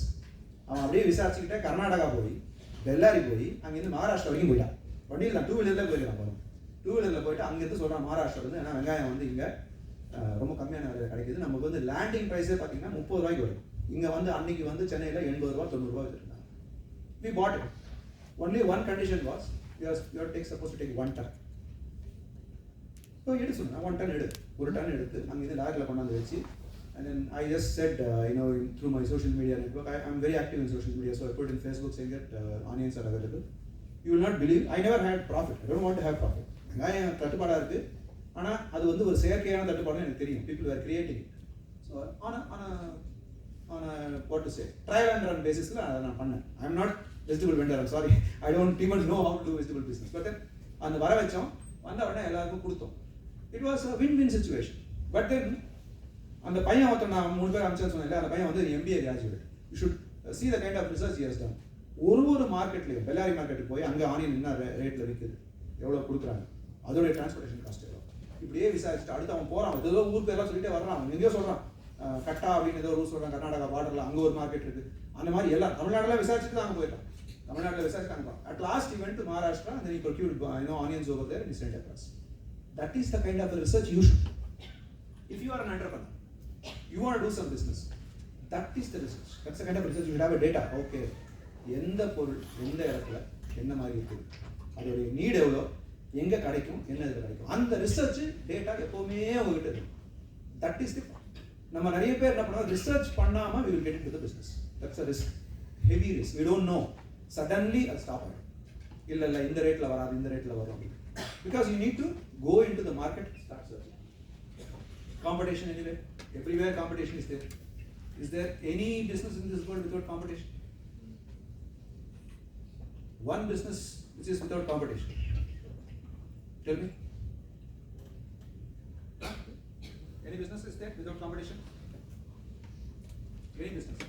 அவன் அப்படியே விசாரிச்சுக்கிட்டே கர்நாடகா போய் பெல்லாரி போய் அங்கேருந்து மகாராஷ்டிரா வரைக்கும் போயிட்டான். வண்டியில் நான் 2 வீலரில் போயிருக்கான். போகிறோம் 2 வீலரில் போயிட்டு அங்கேருந்து சொல்கிறான் மகாராஷ்டிரா வந்து, ஏன்னா வெங்காயம் வந்து இங்கே ரொம்ப கம்மியான விலையில் கிடைக்கிது. நமக்கு வந்து லேண்டிங் ப்ரைஸே பார்த்தீங்கன்னா 30 ரூபாய்க்கு வரும். இங்கே வந்து அன்னைக்கு வந்து சென்னையில் 80 ரூபா 90 ரூபா வச்சுருந்தாங்க. We bought it. Only one condition was you have to supposed to take 1 ton. So எடுத்து சொன்னேன் 1 ton எடு, 1 ton எடுத்து அங்கேருந்து லாரியில் கொண்டாந்து வச்சு, and then I just said through my social media network, I'm very active in social media, so I put in Facebook saying that onions are available. You will not believe, I never had profit. I don't want to have profit. வெங்காயம் தட்டுப்பாடாக இருக்குது, ஆனால் அது வந்து ஒரு செயற்கையான தட்டுப்பாடுன்னு எனக்கு தெரியும். People were creating it. So on a what to say, trial and run basis la adha நான் பண்ணேன். I am not vegetable vendor, I'm sorry, I don't even know how to do vegetable business. But then அந்த வர வச்சோம், வந்த உடனே எல்லாருக்கும் கொடுத்தோம். It was a win-win situation. But then அந்த பையன் ஒருத்தன் நான் 3 பேர் அனுப்பிச்சேன்னு சொன்னேன், அந்த பையன் வந்து MBA graduate. You should see the kind of research he has done. ஒரு மார்க்கெட்லையும் பெல்லாரி மார்க்கெட்டுக்கு போய் அங்கே ஆனியன் என்ன ரேட்டில் விற்குது, எவ்வளோ கொடுக்குறாங்க, அதோடைய டிரான்ஸ்போர்டேஷன் காஸ்ட் எவ்வளோ, இப்படியே விசாரிச்சுட்டு அடுத்து அவன் போகிறான். ஏதோ ஊர் பேரெல்லாம் சொல்லிட்டே வர்றான். அவன் எங்கேயோ சொல்கிறான் கட்டா அப்படின்னு ஏதோ ரூல் சொல்கிறான், கர்நாடகா பார்டரில் அங்கே ஒரு மார்க்கெட் இருக்குது. அந்த மாதிரி எல்லாம் தமிழ்நாட்டில் விசாரிச்சுட்டு தான் அங்கே போயிட்டான். தமிழ்நாட்டில் விசாரிச்சு அங்கே at last he went to Maharashtra and then he procured onions over there and he sent across. That is the kind of research you should do. If you are an entrepreneur, you want to do some business, that is the research. That's the kind of research you should have a data. Okay, எந்த பொருள் எந்த இடத்துல என்ன மாதிரி இருக்குது, அதோடைய NEET எவ்வளோ, எங்கே கிடைக்கும், என்ன இதில் கிடைக்கும், அந்த ரிசர்ச் டேட்டா எப்போவுமே உங்ககிட்ட இருக்கும். That is the point. நம்ம நிறைய பேர் என்ன பண்ணுவோம், ரிசர்ச் பண்ணாமல் we will get into the business. That's a risk, heavy risk. We don't know. Suddenly அது ஸ்டாப் ஆகிடும். இல்ல இந்த ரேட்ல வராது இந்த ரேட்ல வரும். Because you need to go into the market, start searching. Competition anyway, everywhere competition is there. Is there any business in this world without competition? One business which is without competition. Tell me. Any business is there without competition? Any business?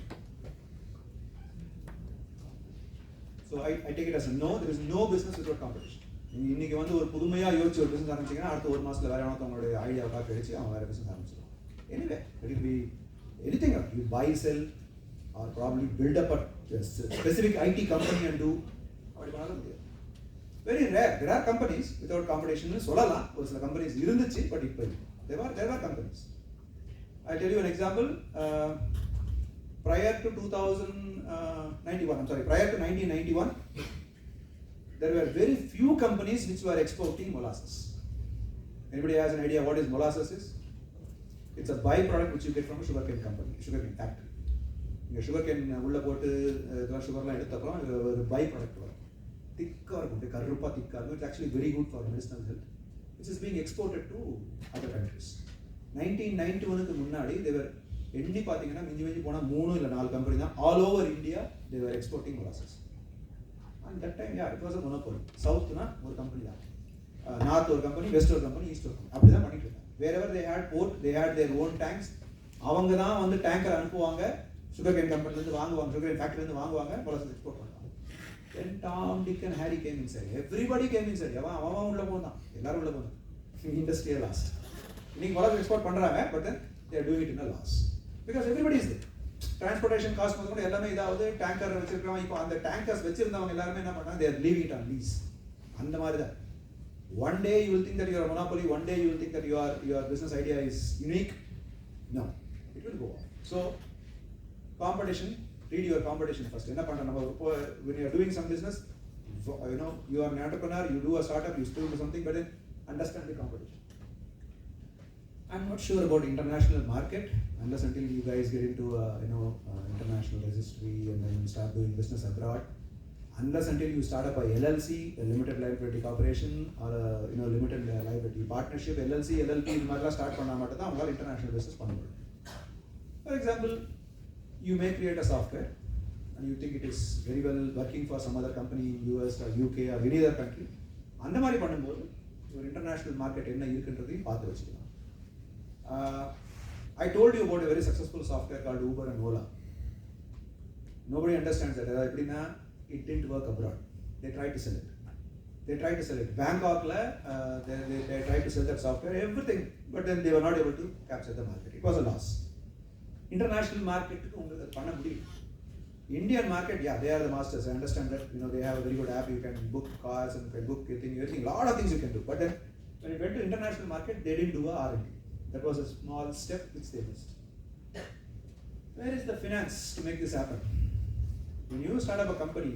So I take it as a no. There is no business without competition. இன்னைக்கு வந்து ஒரு புதுமையா யோசிச்சு ஒரு business ஆரம்பிச்சீங்கன்னா அடுத்த ஒரு மாசத்துல வேற ஒருத்தவங்களோட ஐடியா பார்த்து அடிச்சு அவன் வேற பிசினஸ் ஆரம்பிச்சிடும். Anyway, it will be anything. You buy, sell, or probably build up a specific IT company and do. அப்படி பண்ணாலும் முடியாது. Very rare. There are companies without competition. சொல்லலாம் ஒரு சில கம்பெனிஸ் இருந்துச்சு, பட் இப்போ there were companies. I'll tell you an example. Prior to 1991, there were very few companies which were exporting molasses. Anybody has an idea what is molasses is? It's a byproduct which you get from a sugarcane company, sugarcane factory. You sugarcane ulla potu sugar la eduthapprom oru byproduct varum. Thicka irukum, karuppa thicka. It's actually very good for medicinal health, which is being exported to other countries. 1991 க்கு முன்னாடி they were எண்ணி பாத்தீங்கன்னா மிஞ்சி போனா 3 இல்ல 4 company தான் all over India they were exporting molasses. And that time, yeah, it was a monopoly. South na ஒரு company தான், north ஒரு company, west ஒரு company, east ஒரு company. அப்படி தான் பண்ணிட்டு இருந்தாங்க. Wherever they had port, they had their own tanks. அவங்க தான் வந்து டேங்கர் அனுப்புவாங்க, sugarcane company இருந்து வாங்குவாங்க, sugarcane factory இருந்து வாங்குவாங்க, molasses export பண்ணுவாங்க. Then Tom, Dick and Harry came inside. Everybody came inside. அவன் உள்ள போனான், எல்லாரும் உள்ள போனாங்க. Industry lost. இன்னைக்கு molasses export பண்றாங்க, but then they are doing it in a loss because everybody is there. Transportation cost முதல்ல எல்லாமே இதாவது டேங்கர் வச்சிருக்கோம். இப்போ அந்த டேங்கர்ஸ் வச்சிருந்தவங்க எல்லாரும் என்ன பண்ணாங்க, they are leaving it on lease. அந்த மாதிரி தான். One day you will think that you are a monopoly, one day you will think that your business idea is unique. No, it will go on. So competition, read your competition first. என்ன பண்ற நம்ம when you are doing some business, you are an entrepreneur, you do a startup, you still do something, but then understand the competition. I'm not sure about international market unless until you guys get into international registry and then start doing business abroad. Unless until you start up a LLC, a limited liability corporation, or a limited liability partnership, LLC, LLP இது மாதிரிலாம் start பண்ணா மட்டும் தான் உங்களால் international business பண்ண முடியும். For example, you may create a software and you think it is very well working for some other company in US or UK or any other country. அந்த மாதிரி பண்ணும்போது ஒரு international market என்ன இருக்குன்றதையும் பார்த்து வச்சுக்கலாம். I told you about a very successful software called Uber and Ola. Nobody understands that. It didn't work abroad. They tried to sell it. Bangkok, they tried to sell that software, everything, but then they were not able to capture the market. It was a loss. International market, Indian market, yeah, they are the masters. I understand that. They have a very good app. You can book cars and you can book everything. A lot of things you can do. But then when it went to international market, they didn't do a R&D. That was a small step which they missed. Where is the finance to make this happen? When you start up a company,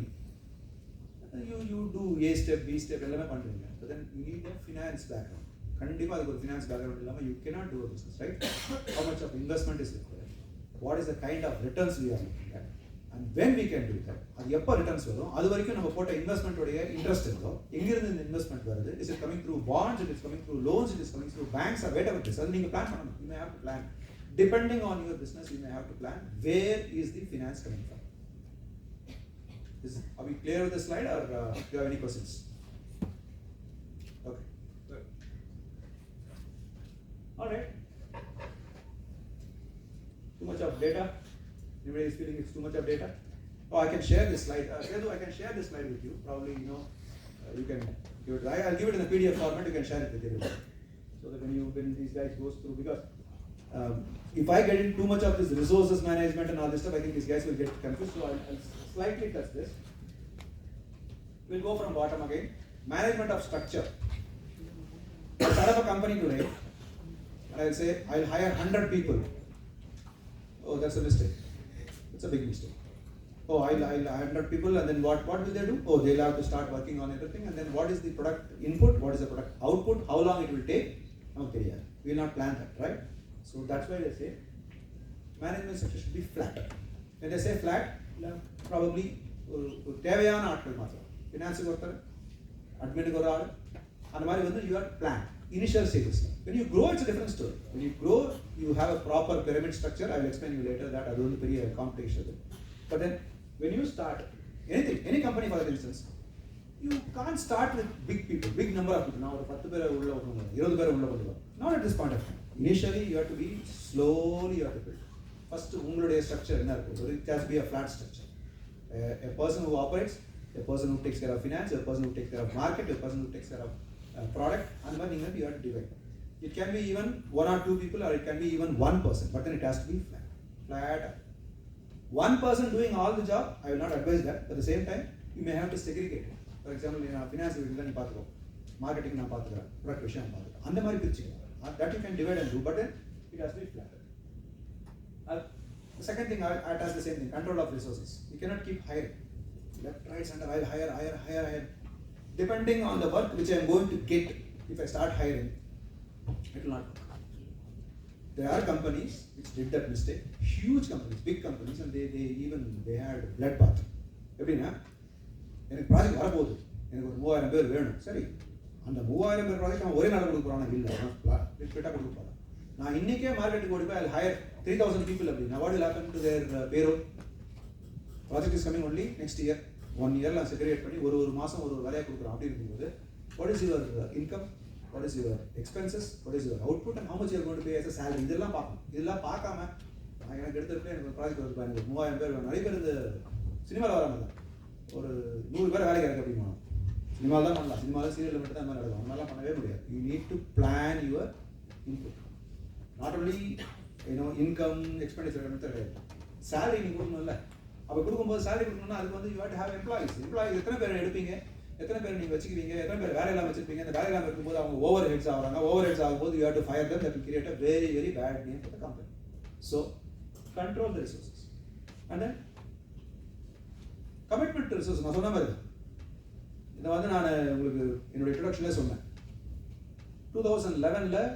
you do A step, B step, எல்லாமே பண்றீங்க. But then you need a finance background. கண்டிப்பா அதுக்கு ஒரு finance background இல்லாம you cannot do a business, right? How much of investment is required? What is the kind of returns we are looking at? And when we can do that? அது எப்போ returns வரும்? அது வரைக்கும் நம்ம போட்ட investment உடைய interest இருக்கோ, எங்கிருந்து இந்த investment வருது? Is it coming through bonds? It is coming through loans? It is coming through banks or whatever it is? அது நீங்க plan பண்ணணும். You may have to plan. Depending on your business, you may have to plan where is the finance coming from. Are we clear with the slide or do you have any questions? Okay. Good. All right. Too much of data? Anybody is feeling it's too much of data? Oh, I can share this slide. I can share this slide with you. Probably, you can give it. I'll give it in a PDF format. You can share it with everybody. So that when these guys goes through, because if I get in too much of this resources management and all this stuff, I think these guys will get confused. So I'll slightly touch this. We'll go from bottom again. Management of structure. I'll start up a company today, and I'll say I'll hire 100 people. Oh, that's a mistake. It's a big mistake. Oh, I'll hire 100 people, and then what will they do? Oh, they'll have to start working on everything, and then what is the product input? What is the product output? How long it will take? Okay, yeah. We'll not plan that, right? So that's why they say management structure should be flat. When they say flat, probably தேவையான ஆட்கள் மாத்திரம். ஃபினான்ஸுக்கு ஒருத்தர், அட்மினுக்கு ஒரு ஆள், அந்த மாதிரி வந்து you have to plan initial stages. When you grow, it's a different story. When you grow, you have a proper pyramid structure. I will explain you later that அது வந்து பெரிய complication. But then when you start anything, any company for instance, you can't start with big people, big number of people. நான் ஒரு 10 பேர் உள்ள கொண்டு 20 பேர் உள்ள கொண்டு வரேன். Not at this point of time. Initially you have to be slowly you have to build. First உங்களுடைய structure என்ன இருக்கு? So it has to be a flat structure. A person who operates, a person who takes care of finance, a person who takes care of market, a person who takes care of product, and then you have to divide. It can be even 1 or 2 people, or it can be even 1 person, but then it has to be flat. Flat. One person doing all the job, I will not advise that. At the same time, you may have to segregate it. For example, in finance, you can do marketing, product vision, and the that you can divide and do, but then it has to be flat. The second thing, I ask the same thing, control of resources. You cannot keep hiring. Left, right, center, I hire. Depending on the work which I am going to get, if I start hiring, it will not work. There are companies which did that mistake, huge companies, big companies, and they had bloodbath. எப்படின்னா எனக்கு project வரப்போகுது, எனக்கு ஒரு 3000 பேர் வேணும். சரி, அந்த 3000 பேர் ப்ராஜெக்ட் அவன் ஒரே நாள் கொடுக்க போகிறானா? இல்லை, ஃபிட்டாக கொடுக்க போகிறான். நான் இன்றைக்கே மார்க்கெட்டுக்கு ஓடி போய் ஹையர் 3000 people அப்படின்னா what will happen to their payroll? Project is coming only next year. 1 year நான் செக்ரிகேட் பண்ணி ஒரு மாதம் ஒரு வேலையை கொடுக்குறோம். அப்படி இருக்கும்போது what is your income? What is your expenses? What is your output? And how much you are going to pay as a salary? இதெல்லாம் பார்க்கணும். இதெல்லாம் பார்க்காம நான் எனக்கு எடுத்துகிட்டு எனக்கு ப்ராஜெக்ட் வருது, எனக்கு 3000 பேர் வேணும். நிறைய பேர் இந்த சினிமாவில் வராங்க, ஒரு 100 பேர் வேலைக்கு இருக்கு அப்படிமா. சினிமாவில் தான் பண்ணலாம், சினிமாவில் சீரியலில் மட்டும் தான் அந்த மாதிரி நடக்கும். அதனால பண்ணவே முடியாது. You need to plan your input. Not only income, expenditure கிடையாது. salary நீங்கள் கொடுக்கணும்ல. அப்போ கொடுக்கும்போது salary கொடுக்கணும்னா அதுக்கு வந்து you have to have employees. எத்தனை பேர் எடுப்பீங்க, எத்தனை பேர் நீங்கள் வச்சுக்குவீங்க, எத்தனை பேர் வேலையெல்லாம் வச்சுருப்பீங்க. அந்த வேலையெல்லாம் இருக்கும்போது அவங்க ஓவர் ஹெட்ஸ் ஆகிறாங்க. ஓவர் ஹெட்ஸ் ஆகும்போது you have to fire them. That will create a very, very bad name for the company. So, control the resources. And then, commitment to resources. நான் சொன்ன மாதிரி இதை வந்து நான் உங்களுக்கு என்னுடைய இன்ட்ரோடக்ஷன்லேயே சொன்னேன். 2011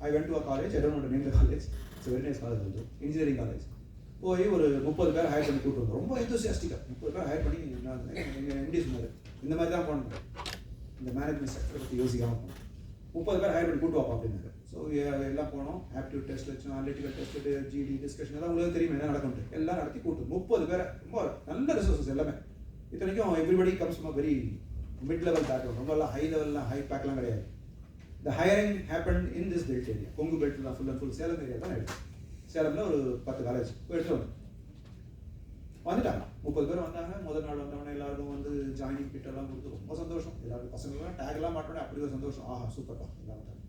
I went to a college. I don't want to name the college. It's a very nice college also. Engineering college. போய் ஒரு 30 பேர் ஹையர் பண்ணி கூட்டு வந்தோம். ரொம்ப எந்தூசியாஸ்டிக்காக 30 பேர் ஹையர் பண்ணி எங்கள் எம்டி சொன்னார், இந்த மாதிரி தான் போகணும், இந்த மேனேஜ்மெண்ட் செக்டரை பற்றி யோசிக்காமல் போகணும். 30 பேர் ஹையர் பண்ணி கூட்டு வாப்பா அப்படின்னாரு. ஸோ எல்லாம் போனோம். ஆப்டியூட் டெஸ்ட் வச்சோம், அனலிட்டிக்கல் டெஸ்ட், ஜிடி டிஸ்கஷன் எல்லாம் உங்களுக்கு தெரியும் என்ன நடக்கும். எல்லாம் நடத்தி கூட்டு 30 பேரை, ரொம்ப நல்ல ரிசோர்ஸஸ் எல்லாமே. இத்தனைக்கும் everybody comes from very mid level background, ரொம்ப ஹை லெவல்லாம் ஹை பேக்லாம் கிடையாது. The hiring happened in this belt area. Kongu belt தான், full and full Salem area தான் எடுத்து. சேலமில் ஒரு 10 காலேஜ் போய் எடுத்துட்டு வந்துட்டாங்க. 30 பேர் வந்தாங்க. முதல் நாள் வந்தவொடனே எல்லாருக்கும் வந்து ஜாயினிங் கிட் எல்லாம் கொடுத்து ரொம்ப சந்தோஷம். எல்லாரும் பசங்களாம் டேக்லாம் மாட்டோன்னே அப்படி ஒரு சந்தோஷம். ஆஹா சூப்பர்ப்பா எல்லாம் வந்தாங்க.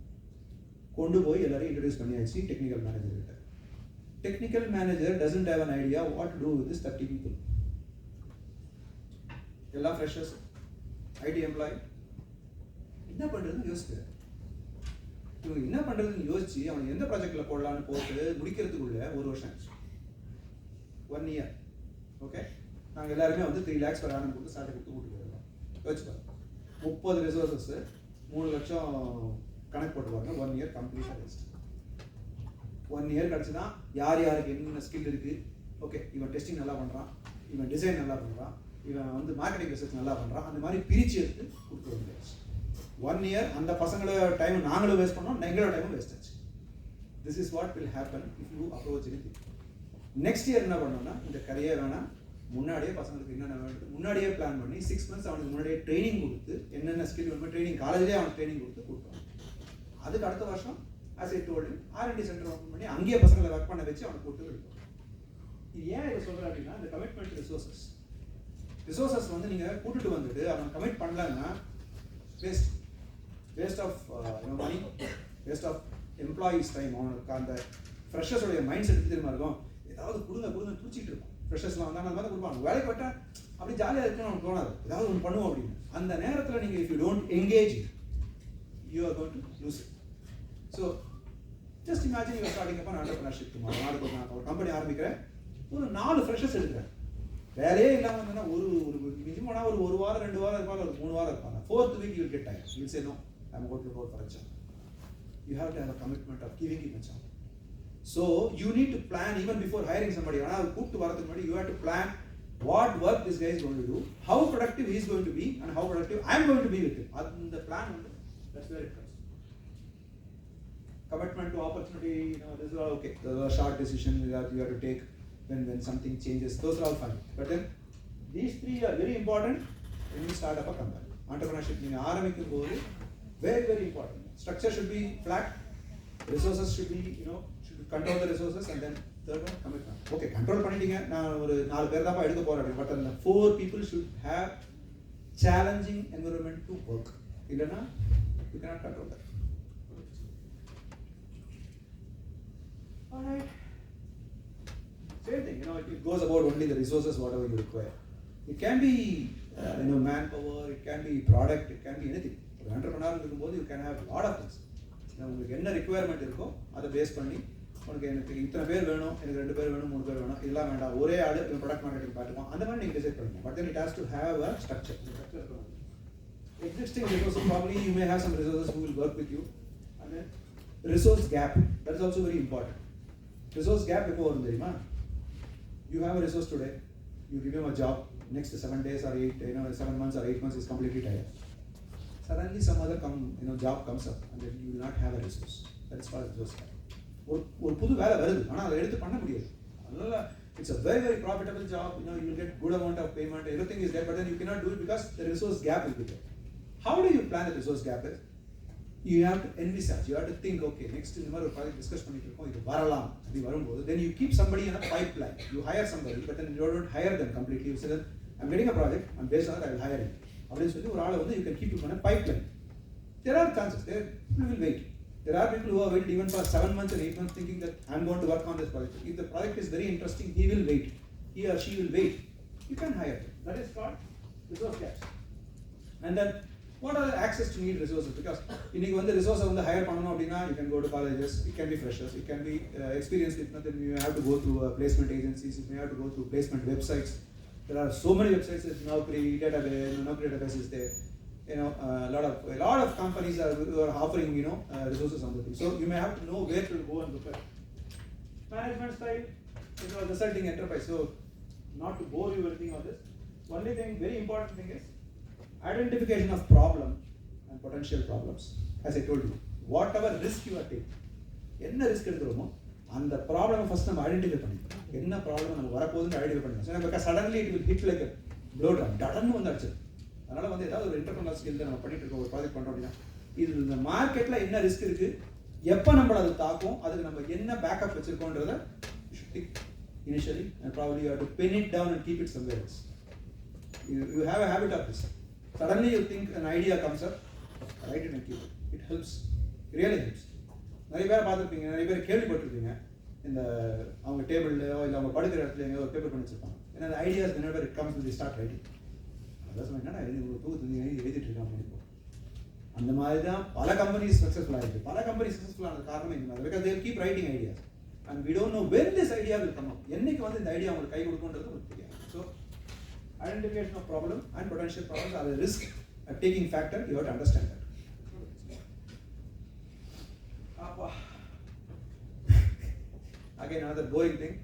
கொண்டு போய் எல்லாரையும் இன்ட்ரடியூஸ் பண்ணியாச்சு டெக்னிக்கல் மேனேஜர் கிட்ட. Technical manager doesn't have an idea what to do with this 30 people. எல்லாம் ஃப்ரெஷர்ஸ், ஐடி எம்ப்ளாயி. என்ன பண்ணுறதுன்னு யோசிக்கிறார். இவங்க என்ன பண்ணுறதுன்னு யோசிச்சு அவனுக்கு எந்த ப்ராஜெக்டில் போடலான்னு போட்டு முடிக்கிறதுக்குள்ள 1 வருஷம் ஆச்சு. 1 year. ஓகே, நாங்கள் எல்லாருமே வந்து 3 lakhs per annum கொடுத்து சாட்டை கொடுத்து கூட்டு போயிருக்கோம். யோசிச்சுப்பாங்க, 30 ரிசோர்ஸஸ் 3 லட்சம் கணக்கு போட்டுருவாங்க. 1 year கம்ப்ளீட்டாக வேஸ்ட். 1 year கழிச்சுன்னா யார் யாருக்கு என்னென்ன ஸ்கில் இருக்குது, ஓகே இவன் டெஸ்டிங் நல்லா பண்ணுறான், இவன் டிசைன் நல்லா பண்ணுறான், இவன் வந்து மார்க்கெட்டிங் ரிசர்ச் நல்லா பண்ணுறான், அந்த மாதிரி பிரித்து எடுத்து கொடுத்து வந்துடுச்சு. 1 year அந்த பசங்களோட டைம் நாங்களும் வேஸ்ட் பண்ணோம், எங்களோட டைமும் வேஸ்ட் ஆச்சு. This is what will happen if you approach anything. Next year என்ன பண்ணோம்னா, இந்த கதையே வேணாம், முன்னாடியே பசங்களுக்கு என்னென்ன வேணும் முன்னாடியே பிளான் பண்ணி 6 months அவனுக்கு முன்னாடியே ட்ரைனிங் கொடுத்து என்னென்ன ஸ்கில் வேணுமோ ட்ரைனிங் காலேஜ்லேயே அவனுக்கு ட்ரைனிங் கொடுத்து கொடுத்தோம். அதுக்கு அடுத்த வருஷம் as I told R&D centre open பண்ணி அங்கேயே பசங்களை ஒர்க் பண்ண வச்சு அவனுக்கு கொடுத்து எடுத்தோம். இது ஏன் இதை சொல்கிறேன் அப்படின்னா, இந்த கமிட்மெண்ட் ரிசோர்ஸஸ் வந்து நீங்கள் கூட்டிட்டு வந்துட்டு அவன் கமிட் பண்ணலன்னா waste of money, waste of employees time. அவனுக்கு அந்த ஃப்ரெஷர்ஸோடைய மைண்ட் செட் திரும்ப இருக்கும், ஏதாவது கொடுங்க தூச்சிட்டு இருக்கும். ஃப்ரெஷர்ஸ்லாம் வந்தாங்க அந்த மாதிரி கொடுப்பாங்க. வேலைக்கு போட்டால் அப்படி ஜாலியாக இருக்குன்னு அவனுக்கு தோணாது, ஏதாவது ஒன்று பண்ணுவோம் அப்படின்னு. அந்த நேரத்தில் நீங்கள் if you don't engage you are going to lose it. So just imagine you starting up entrepreneurship. நாளைக்கு நான் ஒரு கம்பெனி ஆரம்பிக்கிறேன், ஒரு 4 ஃப்ரெஷர்ஸ் எடுக்கிறேன், வேலையே இல்லாமல் இருந்தேன்னா ஒரு மினிமம்னா ஒரு வாரம் 2 வாரம் இருப்பாங்க, ஒரு 3 வாரம் இருப்பாங்க. 4th week you will get tired. You will say no, I am going to go for a job. You have to have a commitment of giving him a job. So you need to plan even before hiring somebody. ஆனால் அது கூப்பிட்டு வரதுக்கு முன்னாடி you have to plan what work this guy is going to do, how productive he is going to be, and how productive I am going to be with him. And the plan, that's where it comes. Commitment to opportunity, this is all okay. Those are short decisions that you have to take when something changes. Those are all fine. But then these three are very important when you start up a company. Entrepreneurship means very, very important. Structure should be flat. Resources should be, should control the resources, and then third one, commitment. Okay, control பண்ணிட்டீங்க நான் ஒரு 4 பேர் தான் எடுக்க போறேன், but the 4 people should have challenging environment to work. இல்லனா you cannot control that. All right. Same thing, it goes about only the resources whatever you require. It can be manpower, it can be product, it can be anything. For entrepreneur இருக்கும்போது you can have a lot of things. உங்களுக்கு என்ன requirement இருக்கோ அதை base பண்ணி உங்களுக்கு எனக்கு இத்தனை பேர் வேணும், எனக்கு 2 பேர் வேணும், 3 பேர் வேணும், இதெல்லாம் வேண்டாம், ஒரே ஆளு ப்ராடக்ட் மார்க்கெட்டிங் பார்த்துப்போம், அந்த மாதிரி நீங்கள் டிசைட் பண்ணுங்க. But then it has to have a structure. Existing resources, probably you may have some resources who will work with you, and then resource gap, that is also very important. Resource gap எப்போ வரும் தெரியுமா? You have a resource today, you give him a job, next 7 days or 7 months or 8 months is completely tired. Suddenly some other job comes up and then you will not have a resource. That is called resource gap. ஒரு புது வேலை வருது, ஆனால் அதை எடுத்து பண்ண முடியாது. அதனால it's a very, very profitable job, you will get good amount of payment, everything is there, but then you cannot do it because the resource gap will be there. How do you plan the resource gap? You have to envisage, you have to think, okay, next இந்த மாதிரி ஒரு project discuss பண்ணிட்டு இருக்கோம், இது வரலாம் அப்படி வரும்போது then you keep somebody in a pipeline. You hire somebody, but then you don't hire them completely. You say that I'm getting a project, and based on that I will hire you. அப்படின்னு சொல்லி ஒரு ஆளை you can keep it on a pipeline. There are chances, people will wait. There are people who have waited even for 7 months and 8 months thinking that I'm going to work on this project. If the project is very interesting, he will wait. He or she will wait. You can hire them. That is called resource gaps. And then, what are the access to need resources? Because you want the resource hire pananum appadina, you can go to colleges, it can be freshers, it can be experienced, if not, then you have to go through placement agencies, you may have to go through placement websites. There are so many websites, Naukri database is there. A lot of companies are offering resources on the thing. So you may have to know where to go and look at. Management style, resulting enterprise. So not to bore you with anything on this. Only thing, very important thing is identification of problem and potential problems. As I told you, whatever risk you are taking, என்ன risk எடுக்கிறோமோ அந்த ப்ராப்ளமை first நம்ம identify பண்ணிக்கணும். என்ன problem நம்ம வரப்போகுதுன்னு identify பண்ணிக்கணும். Because suddenly it will hit like blow drum, டடன்னு வந்துடுச்சு. அதனால ஏதாவது ஒரு என்டர்பிரனர் ஸ்கில் நம்ம பண்ணிட்டு இருக்கோம், ஒரு ப்ராஜெக்ட் பண்ணுறோம் அப்படின்னா இது இந்த மார்க்கெட்டில் என்ன ரிஸ்க் இருக்குது, எப்போ நம்மளை அது தாக்கும், அதுக்கு நம்ம என்ன backup வச்சிருக்கோன்றத initially, and probably you have to pin it down and keep it somewhere else. You have a habit of this. Suddenly you think an idea comes up, write it and keep it. It helps. It really helps. நிறைய பேர் பார்த்துருப்பீங்க, நிறைய பேர் கேள்விப்பட்டிருப்பீங்க, இந்த அவங்க டேபிள்லையோ இல்லை அவங்க படுக்கிற இடத்துல எங்கேயோ ஒரு பேப்பர் பண்ணி வச்சிருப்பாங்க. ஏன்னா அந்த ideas whenever it comes they start writing. அதான் என்னடா ஒரு தூக்கத்து எழுதிட்டு இருக்காங்க இப்போ. அந்த மாதிரி தான் பல கம்பெனிஸ் சக்ஸஸ்ஃபுல் ஆகிருக்கு. பல கம்பெனி சக்ஸஸ்ஃபுல் ஆனது காரணம் இந்த மாதிரி. Because they keep writing ideas and we don't know when this idea will come up. என்னைக்கு இந்த ஐடியா உங்களுக்கு கை கொடுக்கும்ன்றது உங்களுக்கு தெரியாது. So identification of problem and potential problems are a risk taking factor. You have to understand that. Again, another boring thing.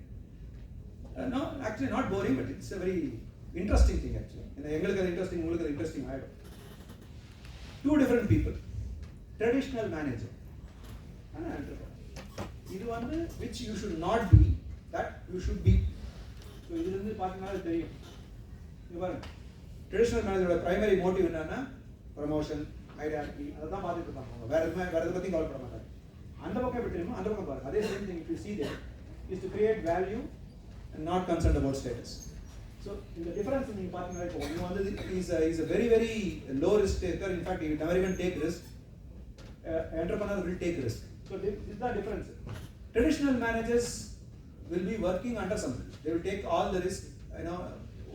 No, actually not boring, but it's a very interesting thing actually. எங்களுக்கு அது interesting, உங்களுக்கு அது interesting ஆகிடும். Two different people, traditional manager and entrepreneur. இது which you should not be, that you should be. So இதுல இருந்து பார்த்தீங்கன்னா தெரியும். இங்க பாருங்க, ட்ரெடிஷனல் மேனேஜரோட பிரைமரி மோட்டிவ் என்னன்னா ப்ரமோஷன், ஐடென்டிட்டி, அதான் பார்த்துட்டு இருப்பாங்க. வேற எதை பற்றி கவலைப்பட மாட்டாங்க. அந்த பக்கம் எப்படி தெரியுமா, அந்த பக்கம் பாருங்க. அதே same thing, if you see that, is to create value and not concerned about status. So இந்த டிஃபரன்ஸ் நீங்க பார்த்தீங்கன்னா இப்போ ஒன்று is a very, very low risk taker. In fact, he will never even take risk. Entrepreneur will take risk. So this is the difference. Traditional managers will be working under somebody. They will take all the risk,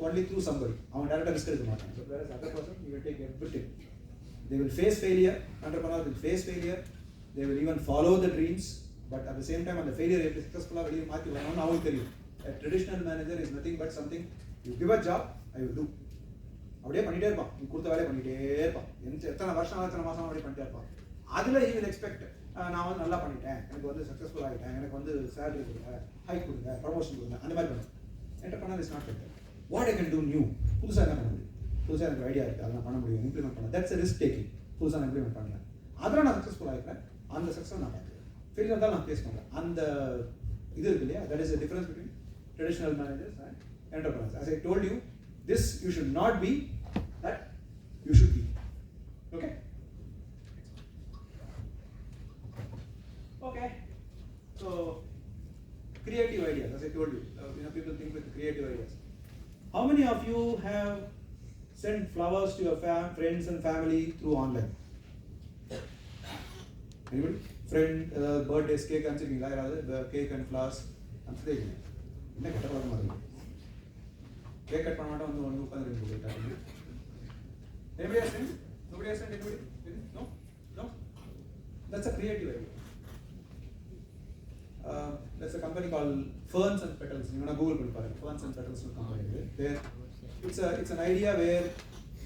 only through somebody. அவன் டைரக்டா risk எடுக்க மாட்டாங்க. So whereas other person, he will take everything. They will face failure. Entrepreneur will face failure. They will even follow the dreams, but at the same time, on the failure, if successful, வெளியே மாற்றி வரணும்னு அவங்களுக்கு தெரியும். A traditional manager is nothing but something. You give a job, I will do. அப்படியே பண்ணிட்டே இருப்பான், நீ கொடுத்த வேலையை பண்ணிட்டே இருப்பான். எத்தனை வருஷம் எத்தனை மாசம் அப்படியே பண்ணிட்டே இருப்பான். அதில் he will expect, நான் நல்லா பண்ணிட்டேன், எனக்கு சக்ஸஸ்ஃபுல் ஆகிட்டேன், எனக்கு சேலரி கொடுங்க, ஹைக் கொடுங்க, ப்ரமோஷன் கொடுங்க, அந்த மாதிரி பண்ணுவேன். Entrepreneur is not like that. What I can do new, புதுசாக என்ன பண்ண முடியும், புதுசாக எனக்கு ஐடியா இருக்குது, அதை நான் பண்ண முடியும், இம்ப்ளிமெண்ட் பண்ண, தட்ஸ் ரிஸ்க் டேக்கிங். புதுசாக நான் இம்ப்ளிமெண்ட் பண்ணுறேன், அதில் நான் சக்ஸஸ்ஃபுல் ஆகிக்கிறேன், அந்த சக்ஸஸ் நான் பார்த்துக்கிறேன். ஃபெயிலியர் இருந்தாலும் நான் ஃபேஸ் பண்ணுறேன். அந்த இது இருக்கு இல்லையா, that is the difference between traditional managers and enterprise. As I told you, this you should not be, that you should be. Okay? Okay. So, creative ideas, as I told you, people think with creative ideas. How many of you have sent flowers to your friends and family through online? Anybody? Friend, birthdays, cake, and cake and flowers. I'm saying, cake cut panamata on the anybody has sent? Nobody has sent anybody? No? No? That's a creative idea. There's a company called Ferns and Petals. You want to Google it, Ferns and Petals company. There, it's an idea where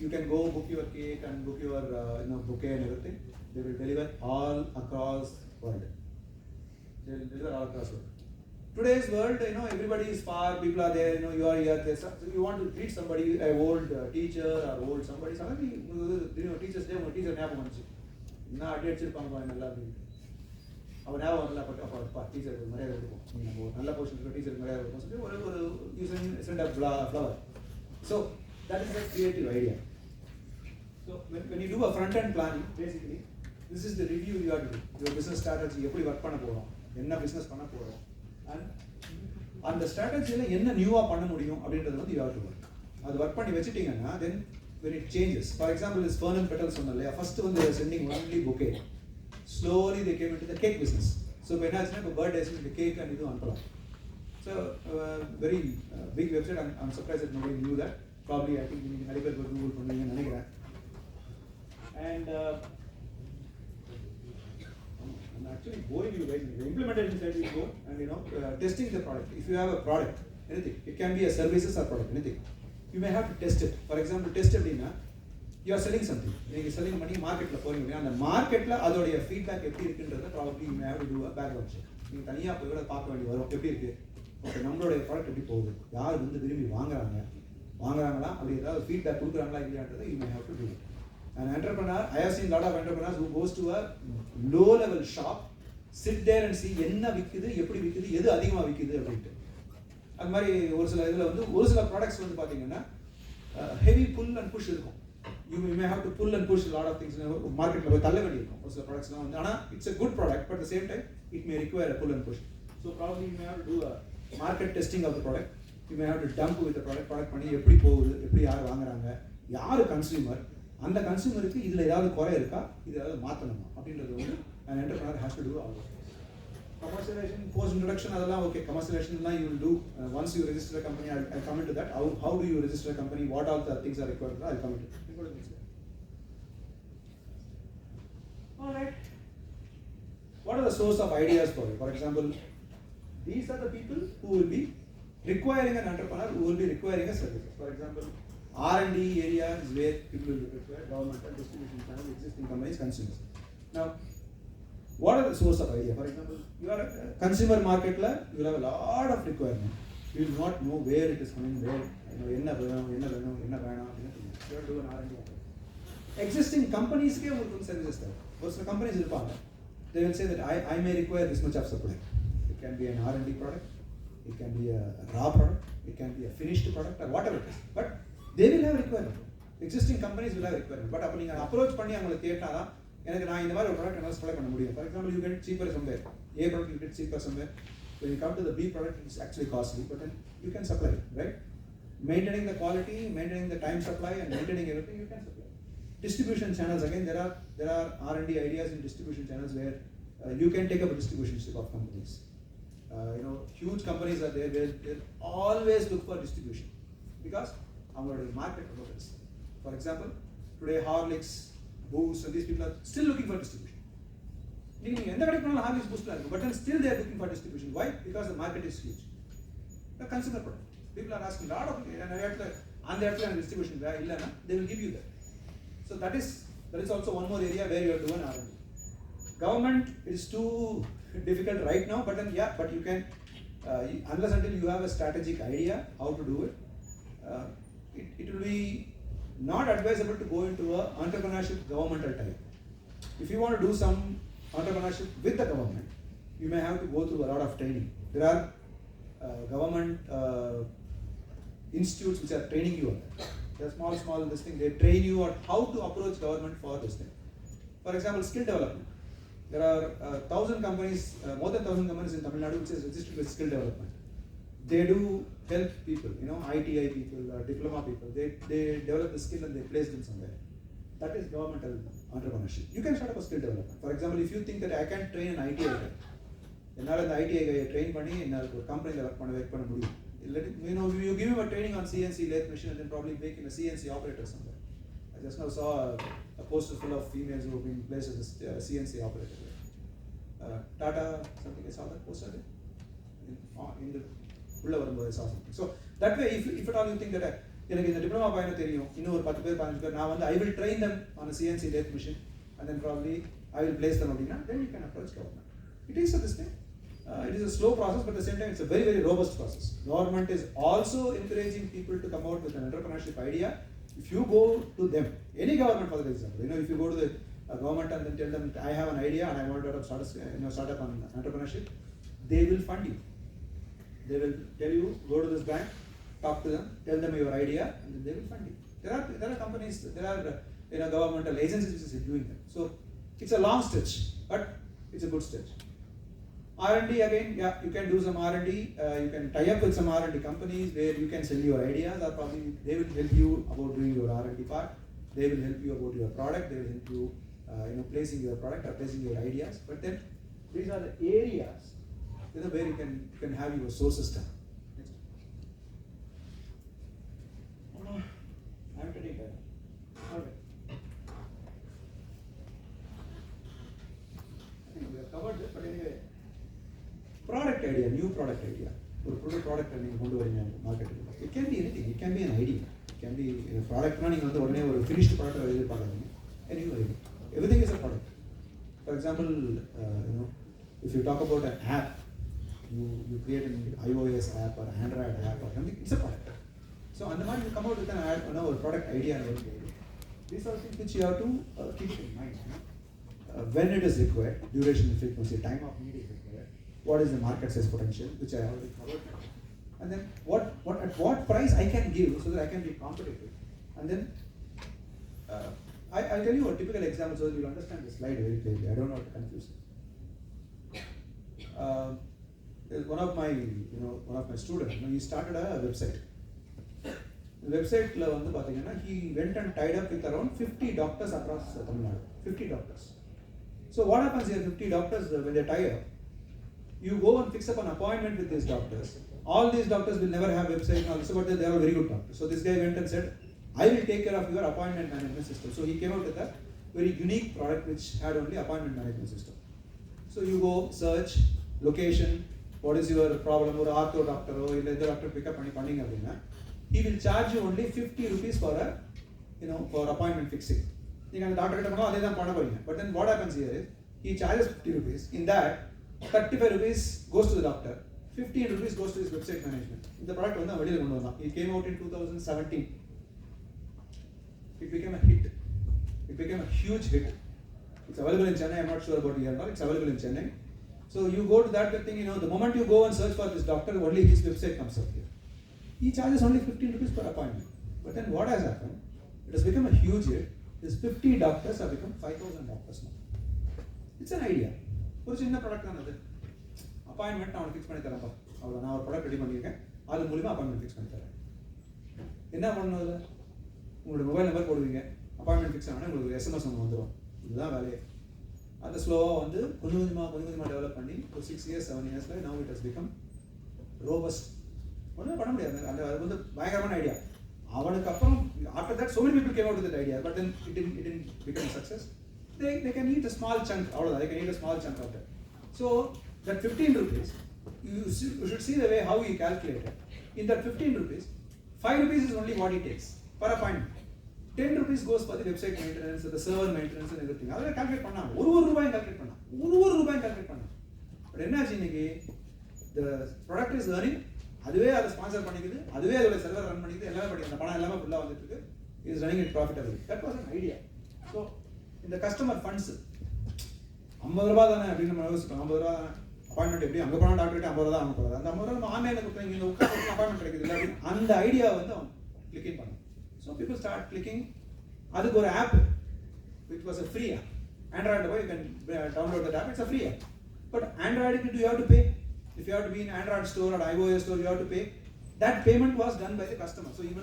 you can go book your cake and book your bouquet and everything. They will deliver all across world. They will deliver all across world. Today's world, everybody is far. People are there. You are here. There. So you want to greet somebody, an old teacher or old somebody. Somebody, teachers day, teacher never wants you. Na updates ir panga nalla apdi. Ava never nalla patta teacher mariyada irukum. Neenga nalla position ku teacher mariyada irukum. So you send a flower. So that is a creative idea. So when you do a front end planning, basically this is the review you have to do. Your business strategy, eppadi work panna porom, enna business panna porom, and அந்த ஸ்ட்ராட்டஜியில் என்ன நியூவாக பண்ண முடியும் அப்படின்றது வந்து you have to work. அது work பண்ணி வச்சுட்டிங்கன்னா தென் when it changes. For example, this Fern and Petals சொன்னேன் இல்லையா, ஃபர்ஸ்ட் வந்து they were sending only bouquet. Slowly they came into the cake business. So இப்போ என்னாச்சுன்னா இப்போ பர்த்டேஸ் இந்த கேக் அண்ட் இதுவும் அனுப்பலாம். So very big website. I'm surprised that nobody knew that. Probably I think நீங்கள் நிறைய பேர் கூகுள் பண்ணுவீங்கன்னு நினைக்கிறேன். And I'm actually going you guys. The implementation side we go and testing the product. If you have a product, anything, it can be a services or product, anything. You may have to test it. For example, test அப்படின்னா you are selling something. நீங்கள் selling பண்ணி மார்க்கெட்டில் போகிறீங்க, அந்த மார்க்கெட்டில் அதோடைய feedback எப்படி இருக்குன்றத probably you may have to do a background check. நீங்கள் தனியாக போய் கூட பார்க்க வேண்டி வரும், எப்படி இருக்குது, ஓகே நம்மளுடைய ப்ராடக்ட் எப்படி போகுது, யார் வந்து விரும்பி வாங்குறாங்களா, அப்படி ஏதாவது ஃபீட்பேக் கொடுக்குறாங்களா இல்லையான்றதை you may have to do it. An entrepreneur, I have seen a lot of entrepreneurs who goes to a low level shop, sit there and see என்ன விக்குது, எப்படி விக்குது, எது அதிகமாக விக்குது அப்படின்ட்டு. அது மாதிரி ஒரு சில இதில் வந்து ஒரு சில ப்ராடக்ட்ஸ் வந்து பார்த்தீங்கன்னா ஹெவி புல் அண்ட் புஷ் இருக்கும். You may have to pull and push lot of things மார்க்கெட்டில் போய் தள்ள வேண்டியிருக்கும் ஒரு சில ப்ராடக்ட்ஸ்லாம் வந்து. ஆனால் it's a good product, but at the same time it may require a pull and push. So probably you may have to do a market testing of the product. You may have to dump with the product பண்ணி எப்படி போகுது, எப்படி யார் வாங்குறாங்க, யார் consumer, அந்த கன்சியூமருக்கு இதில் ஏதாவது குறை இருக்கா, இது ஏதாவது மாற்றணுமா அப்படின்றது வந்து an entrepreneur has to do all this. Commercialization, post introduction, அதெல்லாம் okay. Commercialization you will do once you register a company. I'll come into that. How do you register a company? What all the things are required? I'll come into it. All right. What are the source of ideas for you? For example, these are the people who will be requiring an entrepreneur, who will be requiring a service. For example, R&D area is where people will require government and distribution channel, existing companies, consumers. Now, what are the source of idea? For example, you are a consumer market, you will have a lot of requirement. You will not know where it is coming, where enna venum. You have to do an R&D. Existing companies ke ungalku services there. Most companies irupanga. They will say that I may require this much of supply. It can be an R&D product, it can be a raw product, it can be a finished product or whatever it is. But they will have requirement. Existing companies will have requirement. But அப்ப நீங்க approach பண்ணி அவங்களை கேட்டாதான் எனக்கு நான் இந்த மாதிரி ஒரு ப்ராடக்ட் என்னால் சப்ளை பண்ண முடியும். For example, you get cheaper somewhere. A product you get cheaper somewhere. When you come to the B product, it's actually costly, but then you can supply it, right? Maintaining the quality, maintaining the time supply, and maintaining everything, you can supply. Distribution channels, again, there are R&D ideas in distribution channels where you can take up a distribution of companies. Huge companies are there where they always look for distribution because our market promotes. For example, today Horlicks, Boost, and these people are still looking for distribution. But then still they are looking for distribution. Why? Because the market is huge. The consumer product. People are asking a lot of and distribution. They will give you that. So that is also one more area where you are doing R&D. Government is too difficult right now, but then but you can unless until you have a strategic idea how to do it. it will be not advisable to go into a entrepreneurship governmental type. If you want to do some entrepreneurship with the government, you may have to go through a lot of training. There are government institutes which are training you on that. They're small this thing. They train you on how to approach government for this thing. For example, skill development. There are 1,000 companies, more than 1,000 companies in Tamil Nadu which is registered with skill development. They do help people, ITI people, diploma people. They develop the skill and they place them somewhere. That is governmental entrepreneurship. You can start up a skill development. For example, if you think that I can train an ITI guy, என்னால் அந்த ITI கையை train பண்ணி என்னால் ஒரு கம்பெனியில் work பண்ண முடியும். You give him a training on CNC lathe machine and then probably make him a CNC operator somewhere. I just now saw a poster full of females who have been placed as a CNC operator. Tata, something, I saw that poster there. In the உள்ள வரும்போது I saw something. So that way, if at all you think that எனக்கு இந்த diploma பையனை தெரியும், இன்னும் ஒரு 10 பேர் 15 பேர், நான் வந்து I will train them on a CNC lathe machine and then probably I will place them அப்படின்னா, then you can approach government. It is this thing. It is a slow process, but at the same time, it's a very, very robust process. Government is also encouraging people to come out with an entrepreneurship idea. If you go to them, any government for example, if you go to the government and then tell them, I have an idea and I want to start up on entrepreneurship, they will fund you. They will tell you, go to this bank, talk to them, tell them your idea, and then they will fund you. There are companies, there are governmental agencies which are doing that. So it's a long stretch, but it's a good stretch. R&D again, yeah, you can do some R&D. You can tie up with some R&D companies where you can sell your ideas, or probably they will help you about doing your R&D part. They will help you about your product. They will help you, placing your product or placing your ideas. But then these are the areas, where you can have your sources done. I'm getting tired. All right. I think we have covered this, but anyway. Product idea, new product idea. ஒரு புது product நீங்கள் கொண்டு வரீங்க மார்க்கெட்டுக்கு. It can be anything. It can be an idea. It can be a ப்ராடக்ட்னா நீங்கள் வந்து உடனே ஒரு finished ப்ராடக்ட் எதிர்பார்க்காதீங்க. Any idea. Everything is a product. For example, if you talk about an app, you create an iOS app or Android app or something, it's a product. So on the mind you come out with an ad, a product idea and idea. These are things which you have to keep in mind. When it is required, duration, frequency, time of need is required. What is the market size potential, which I already covered, and then at what price I can give so that I can be competitive, and then I'll tell you a typical example so that you'll understand the slide very clearly. I don't want to confuse it. One of my students, he started a website. The website he went and tied up with around 50 doctors across Tamil Nadu. 50 doctors. So what happens here? 50 doctors when they tie up, you go and fix up an appointment with these doctors. All these doctors will never have website and all this, but they are very good doctors. So this guy went and said, I will take care of your appointment management system. So he came out with a very unique product which had only appointment management system. So you go search, location, what is your problem, or ortho doctor, or the doctor pick up and he will charge you only 50 rupees for for appointment fixing. You can doctor, but then what happens here is, he charges 50 rupees. In that, 35 rupees goes to the doctor, 15 rupees goes to his website management. The product it came out in 2017. It became a hit. It became a huge hit. It's available in Chennai. I'm not sure about here, but it's available in Chennai. So you go to that thing, the moment you go and search for this doctor, only his website comes up here. He charges only 15 rupees per appointment. But then what has happened? It has become a huge hit. These 50 doctors have become 5,000 doctors now. It's an idea. ஒரு சின்ன product தான் அது. Appointment நான் உனக்கு fix பண்ணி தரேன்ப்பா. அவ்வளோ நான் ஒரு ப்ராடக்ட் ரெடி பண்ணியிருக்கேன். அது மூலிமா அப்பாயின்மெண்ட் ஃபிக்ஸ் பண்ணி தரேன். என்ன பண்ணணும் அதில்? உங்களோட மொபைல் நம்பர் போடுவீங்க. அப்பாயின்மெண்ட் ஃபிக்ஸ் ஆனால் உங்களுக்கு எஸ்எம்எஸ் ஒன்று வந்துடும். இதுதான் வேலையே. அதை ஸ்லோவாக வந்து கொஞ்சம் கொஞ்சமாக டெவலப் பண்ணி ஒரு 6 years 7 yearsல now it has become robust. ஒன்றுமே பண்ண முடியாது. அது வந்து பயங்கரமான ஐடியா. அவனுக்கு அப்புறம் after that so many people came out with that idea, but then it didn't become a success. They can eat a small chunk out of that. They can eat a small chunk of that. So that 15 rupees, you should see the way how he calculated. In that 15 rupees, 5 rupees is only what he takes per appointment. 10 rupees goes for the website maintenance, the server maintenance and everything. That's calculate panna. ஒரு ரூபாய் calculate panna. But enna the product is earning அதுவே அதை sponsor பண்ணிக்குது, அதுவே அதோட server run பண்ணிக்குது, எல்லாமே படிக்குது, அந்த பணம் எல்லாமே ஃபுல்லாக வந்துட்டு இருக்கு, is running it profitable. That was an idea. So இந்த கஸ்டமர் ஃபண்ட்ஸ் 50 ரூபா தானே அப்படின்னு நம்ம யோசிப்போம். 50 ரூபா அப்பாயின்மெண்ட் எப்படி அங்கே போனால் டாக்டர்கிட்ட 50 ரூபா தான் வாங்க போகிறது, அந்த 50 ரூபா நம்ம ஆன்லைனில் கொடுத்தீங்க, இங்கே உட்காந்து அப்பாயின்மெண்ட் கிடைக்குது இல்லை அப்படின்னு அந்த ஐடியா வந்து அவன் கிளிக்கிங் பண்ணணும். So people start clicking. அதுக்கு ஒரு app which was a free app. Android, you can download that app, it's a free app. But Android, you have to pay. If you have to be in Android store or iOS store, you have to pay. That payment was done by the customer. So even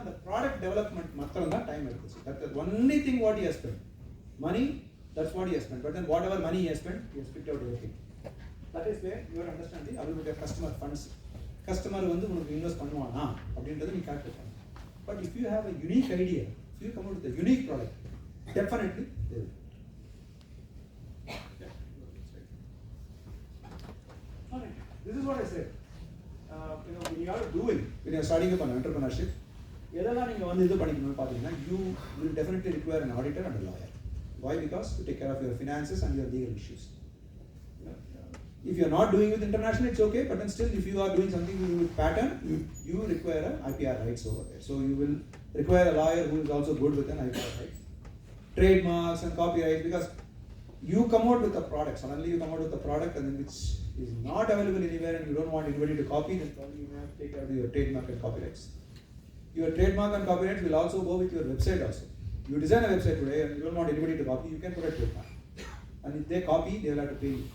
the product development matram time edukku. So that's the only thing what he has spent. Money, that's what he has spent. But then whatever money he has spent, he has picked out everything. That is where you are understanding availability of customer funds. Customer வந்து உங்களுக்கு invest பண்ணுவானா அப்படின்றது நீ calculate பண்ணணும். But if you have a unique idea, if you come out with a unique product, definitely they will. Alright, this is what I said. When you are doing, when you are starting up an entrepreneurship, எதெல்லாம் நீங்க வந்து இது பண்ணிக்கணும்னு பார்த்தீங்கன்னா, you will definitely require an auditor and a lawyer. Why? Because to take care of your finances and your legal issues. If you are not doing with international, it's okay. But then still, if you are doing something with pattern, you require an IPR rights over there. So you will require a lawyer who is also good with an IPR rights. Trademarks and copyright, because you come out with a product, suddenly you come out with a product and then which is not available anywhere and you don't want anybody to copy, then probably you have to take care of your trademark and copyrights. Your trademark and copyrights will also go with your website also. You design a website today and you don't want anybody to copy, you can put a trademark. And if they copy, they will have to pay you.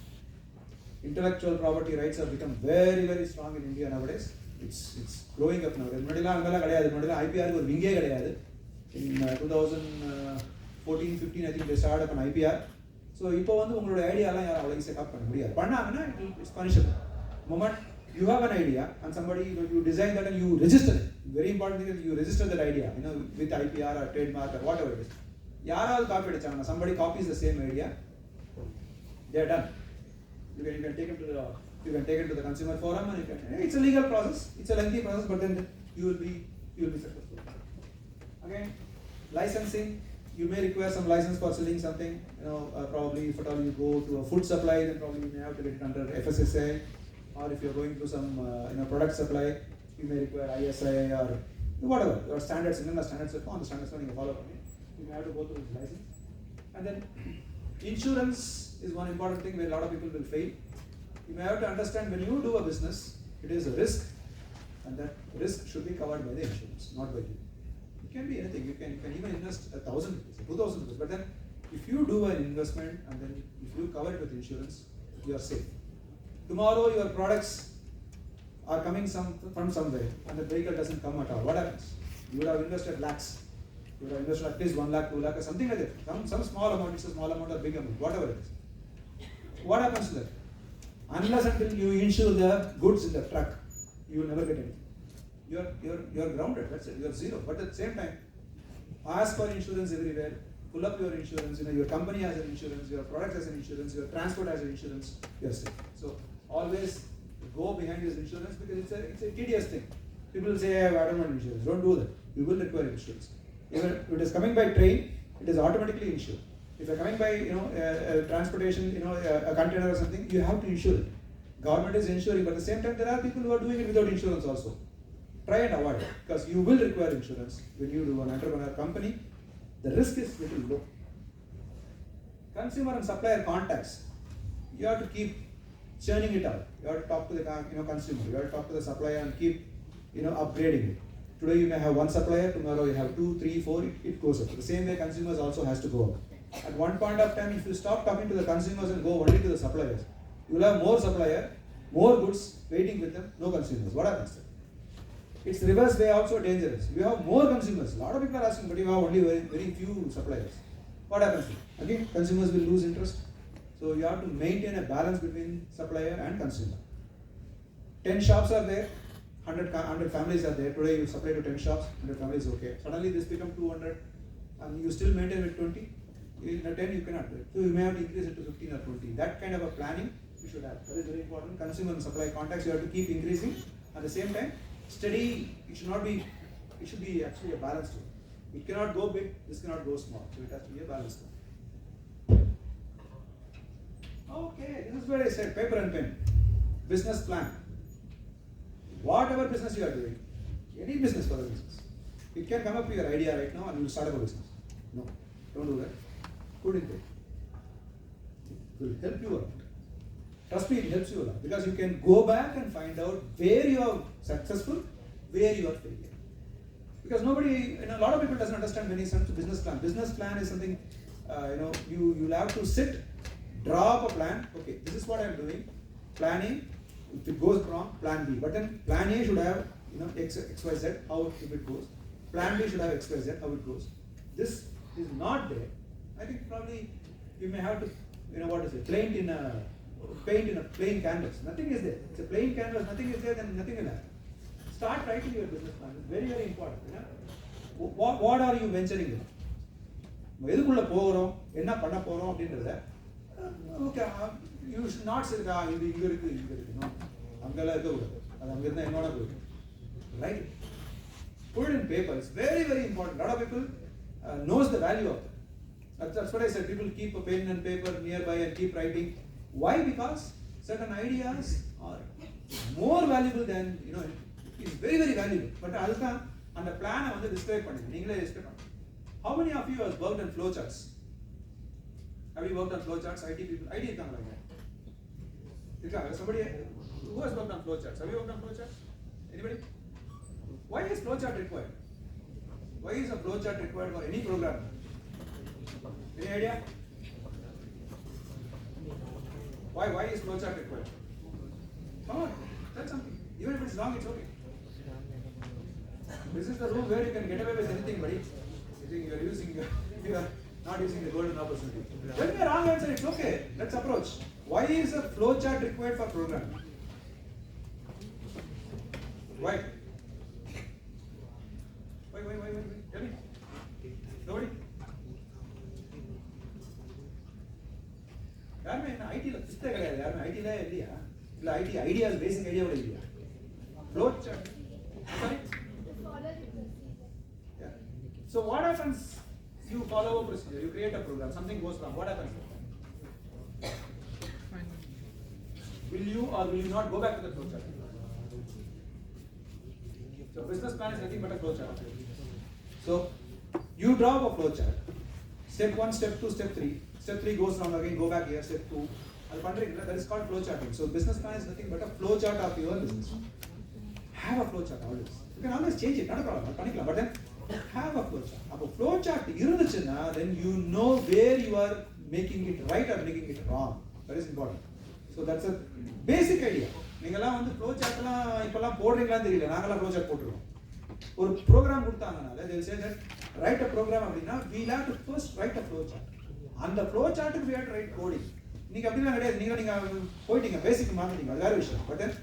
Intellectual property rights have become very, very strong in India nowadays. It's growing up nowadays. IPR ஒரு விங்கே கிடையாது. In 2014-15 I think they started up an IPR. So இப்போ வந்து உங்களோட ஐடியாலாம் யாரும் அவ்வளோ ஈஸியாக copy பண்ண முடியாது. பண்ணாங்கன்னா it's punishable. Moment you have an idea and somebody you design that and you register it. Very important thing is you register that idea, with IPR or trademark or whatever it is. யாராவது copy அடிச்சாங்கன்னா, somebody copies the same idea, they are done. You can take it to the consumer forum and it's a legal process, it's a lengthy process, but then you will be successful. Again, licensing, you may require some license for selling something. Probably if at all you go to a food supply, then probably you may have to get it under FSSAI, or if you are going to some product supply, you may require ISI or whatever your standards. The standards on the standards you follow. You may have to go through this license. And then insurance is one important thing where a lot of people will fail. You may have to understand when you do a business, it is a risk, and that risk should be covered by the insurance, not by you. It can be anything. You can even invest 1,000 rupees, 2,000 rupees, but then if you do an investment and then if you cover it with insurance, you are safe. Tomorrow your products are coming from somewhere and the vehicle doesn't come at all. What happens? You would have invested lakhs. You would have invested at least 1 lakh, 2 lakh, or something like that. Some small amount, it's a small amount or big amount, whatever it is. What happens to that? Unless until you insure the goods in the truck, you will never get anything. You are grounded. That's it. You are zero. But at the same time, ask for insurance everywhere. Pull up your insurance. Your company has an insurance. Your product has an insurance. Your transport has an insurance. You are safe. So always go behind this insurance because it's a tedious thing. People will say, I don't want insurance. Don't do that. You will require insurance. Even if it is coming by train, it is automatically insured. If you are coming by transportation, a container or something, you have to insure it. Government is insuring, but at the same time there are people who are doing it without insurance also. Try and avoid it because you will require insurance when you do an entrepreneur company. The risk is little low. Consumer and supplier contacts, you have to keep churning it out. You have to talk to the consumer. You have to talk to the supplier and keep upgrading it. Today you may have one supplier, tomorrow you have 2, 3, 4. It goes up. The same way consumers also has to go up. At one point of time, if you stop talking to the consumers and go only to the suppliers, you will have more supplier, more goods waiting with them, no consumers. What happens then? It's reverse way also dangerous. You have more consumers. A lot of people are asking, but you have only very, very few suppliers. What happens then? Again, consumers will lose interest. So you have to maintain a balance between supplier and consumer. 10 shops are there, 100 families are there. Today you supply to 10 shops, 100 families, okay. Suddenly this become 200 and you still maintain with 20. In a 10 you cannot do it. So you may have to increase it to 15 or 20. That kind of a planning you should have. That is very important. Consumer and supply contacts you have to keep increasing. At the same time, steady, it should be actually a balanced one. It cannot go big, this cannot go small. So it has to be a balanced one. Okay, this is where I said paper and pen. Business plan. Whatever business you are doing, any business for the business, you can come up with your idea right now and you will start up a business. No, don't do that. Put it there. It will help you out. Trust me, it helps you a lot because you can go back and find out where you are successful, where you are failure. Because nobody, a lot of people doesn't understand when it comes to business plan. Business plan is something, you'll have to sit, draw up a plan. Okay, this is what I'm doing. Planning. If it goes wrong, plan B. But then plan A should have, X, Y, Z, how if it goes. Plan B should have X, Y, Z, how it goes. This is not there. I think probably you may have to, paint in a plain canvas. Nothing is there. It's a plain canvas, nothing is there, then nothing will happen. Start writing your business plan. It's very, very important. What are you venturing in? எதுக்குள்ள போறோம் என்ன பண்ண போறோம் அப்படின்றத okay you should not சே இது இங்க இருக்கு no அங்கெல்லாம் இருக்க கூடாது அது அங்க இருந்தா என்னோட போயிடும் right put it in paper. It's very, very important. A lot of people knows the value of it. That's what I said. People keep a pen and paper nearby and keep writing. Why? Because certain ideas are more valuable than it's very, very valuable. But அதுக்கு அந்த பிளானை வந்து describe பண்ணுங்க. நீங்களே describe பண்ணுங்க. How many of you have worked on flowcharts? Have you worked on flowcharts? IT people, IT இருக்காங்களா இங்க? இருக்காங்க. Somebody who has worked on flowcharts? Have you worked on flowcharts? Anybody? Why is flowchart required? Why is a flowchart required for any program? Any idea? Why is flowchart required? Come on, tell something. Even if it's wrong, it's okay. This is the room where you can get away with anything, buddy. You think you are not using the golden opportunity. Tell me a wrong answer, it's okay. Let's approach. Why is a flowchart required for programming? Why? Why? Tell me. Nobody? யாருமே என்ன ஐடியில் பிஸ்தே கிடையாது யாருமே ஐடியில இல்லையா இல்லை ID ideas basic ஐடியாவோட இல்லையா flow chart so what happens you follow a procedure you create a program something goes wrong what happens will you or will you not go back to the flow chart so business plan is nothing but a flow chart so you draw a flow chart step 1 step 2 step 3 step 3 goes wrong again go back here step 2 that is called flow charting so business plan is nothing but a flow chart of your business have a flow chart always you can always change it not a problem panikla but then have a flow chart appo flow chart irunduchuna then you know where you are making it right or making it wrong that is important so that's a basic idea நீங்கலாம் வந்து flow chart எல்லாம் இப்பலாம் போடுறீங்களான்னு தெரியல நாங்கலாம் flow chart போட்டுறோம் ஒரு program கொடுத்தாங்கனால they will say that write a program அப்படினா we have to first write a flow chart அந்த flow chart க்கு we have to write coding நீங்க அப்படிலாம் கிடையாது நீங்க போய்ட்டீங்க பேசிக் மார்க்கெட்டிங் அது வேற விஷயம் but then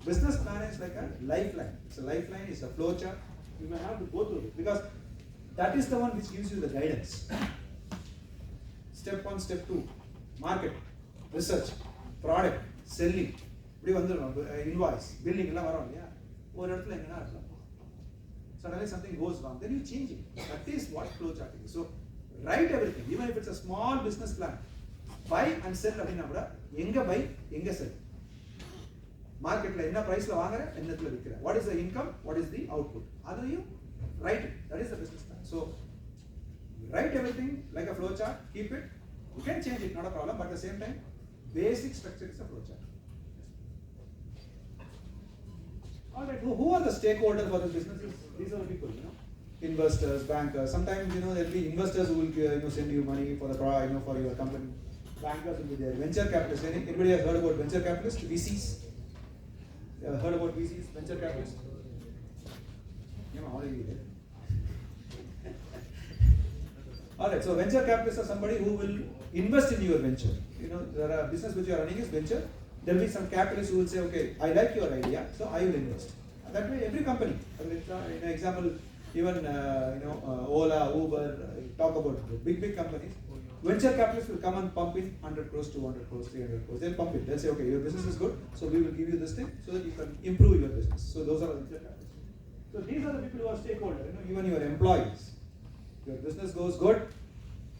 business plan is like a lifeline it's a lifeline it's a flow chart you may have to go through it because that is the one which gives you the guidance step 1 step 2 market research product selling இப்படி வந்துரும் invoice billing எல்லாம் வரும் இல்லையா ஒரு இடத்துல எங்கனா இருக்கும் suddenly something goes wrong then you change it that is what flow charting is so write everything even if it's a small business plan buy and sell அப்படினா கூட எங்க buy எங்க sell மார்க்கெட்ல என்ன பிரைஸ்ல வாங்குற என்னத்துல விக்கிற what is the income what is the output அதையும் write it that is the business plan so write everything like a flow chart keep it you can change it not a problem but at the same time basic structure is a flow chart all right who are the stakeholders for this business these are the people investors bankers sometimes there will be investors who will send you money for the for your company bankers will be there venture capitalists anybody has heard about venture capitalists VCs heard about VCs venture capitalists all right so venture capitalists are somebody who will invest in your venture there are business which you are running is venture there will be some capitalists who will say okay I like your idea so I will invest that way every company in an example even Ola Uber talk about big companies venture capitalists will come and pump in 100 crores 200 crores 300 crores they'll pump it they'll say okay your business is good so we will give you this thing so that you can improve your business so those are the venture capitalists so these are the people who are stakeholders even your employees your business goes good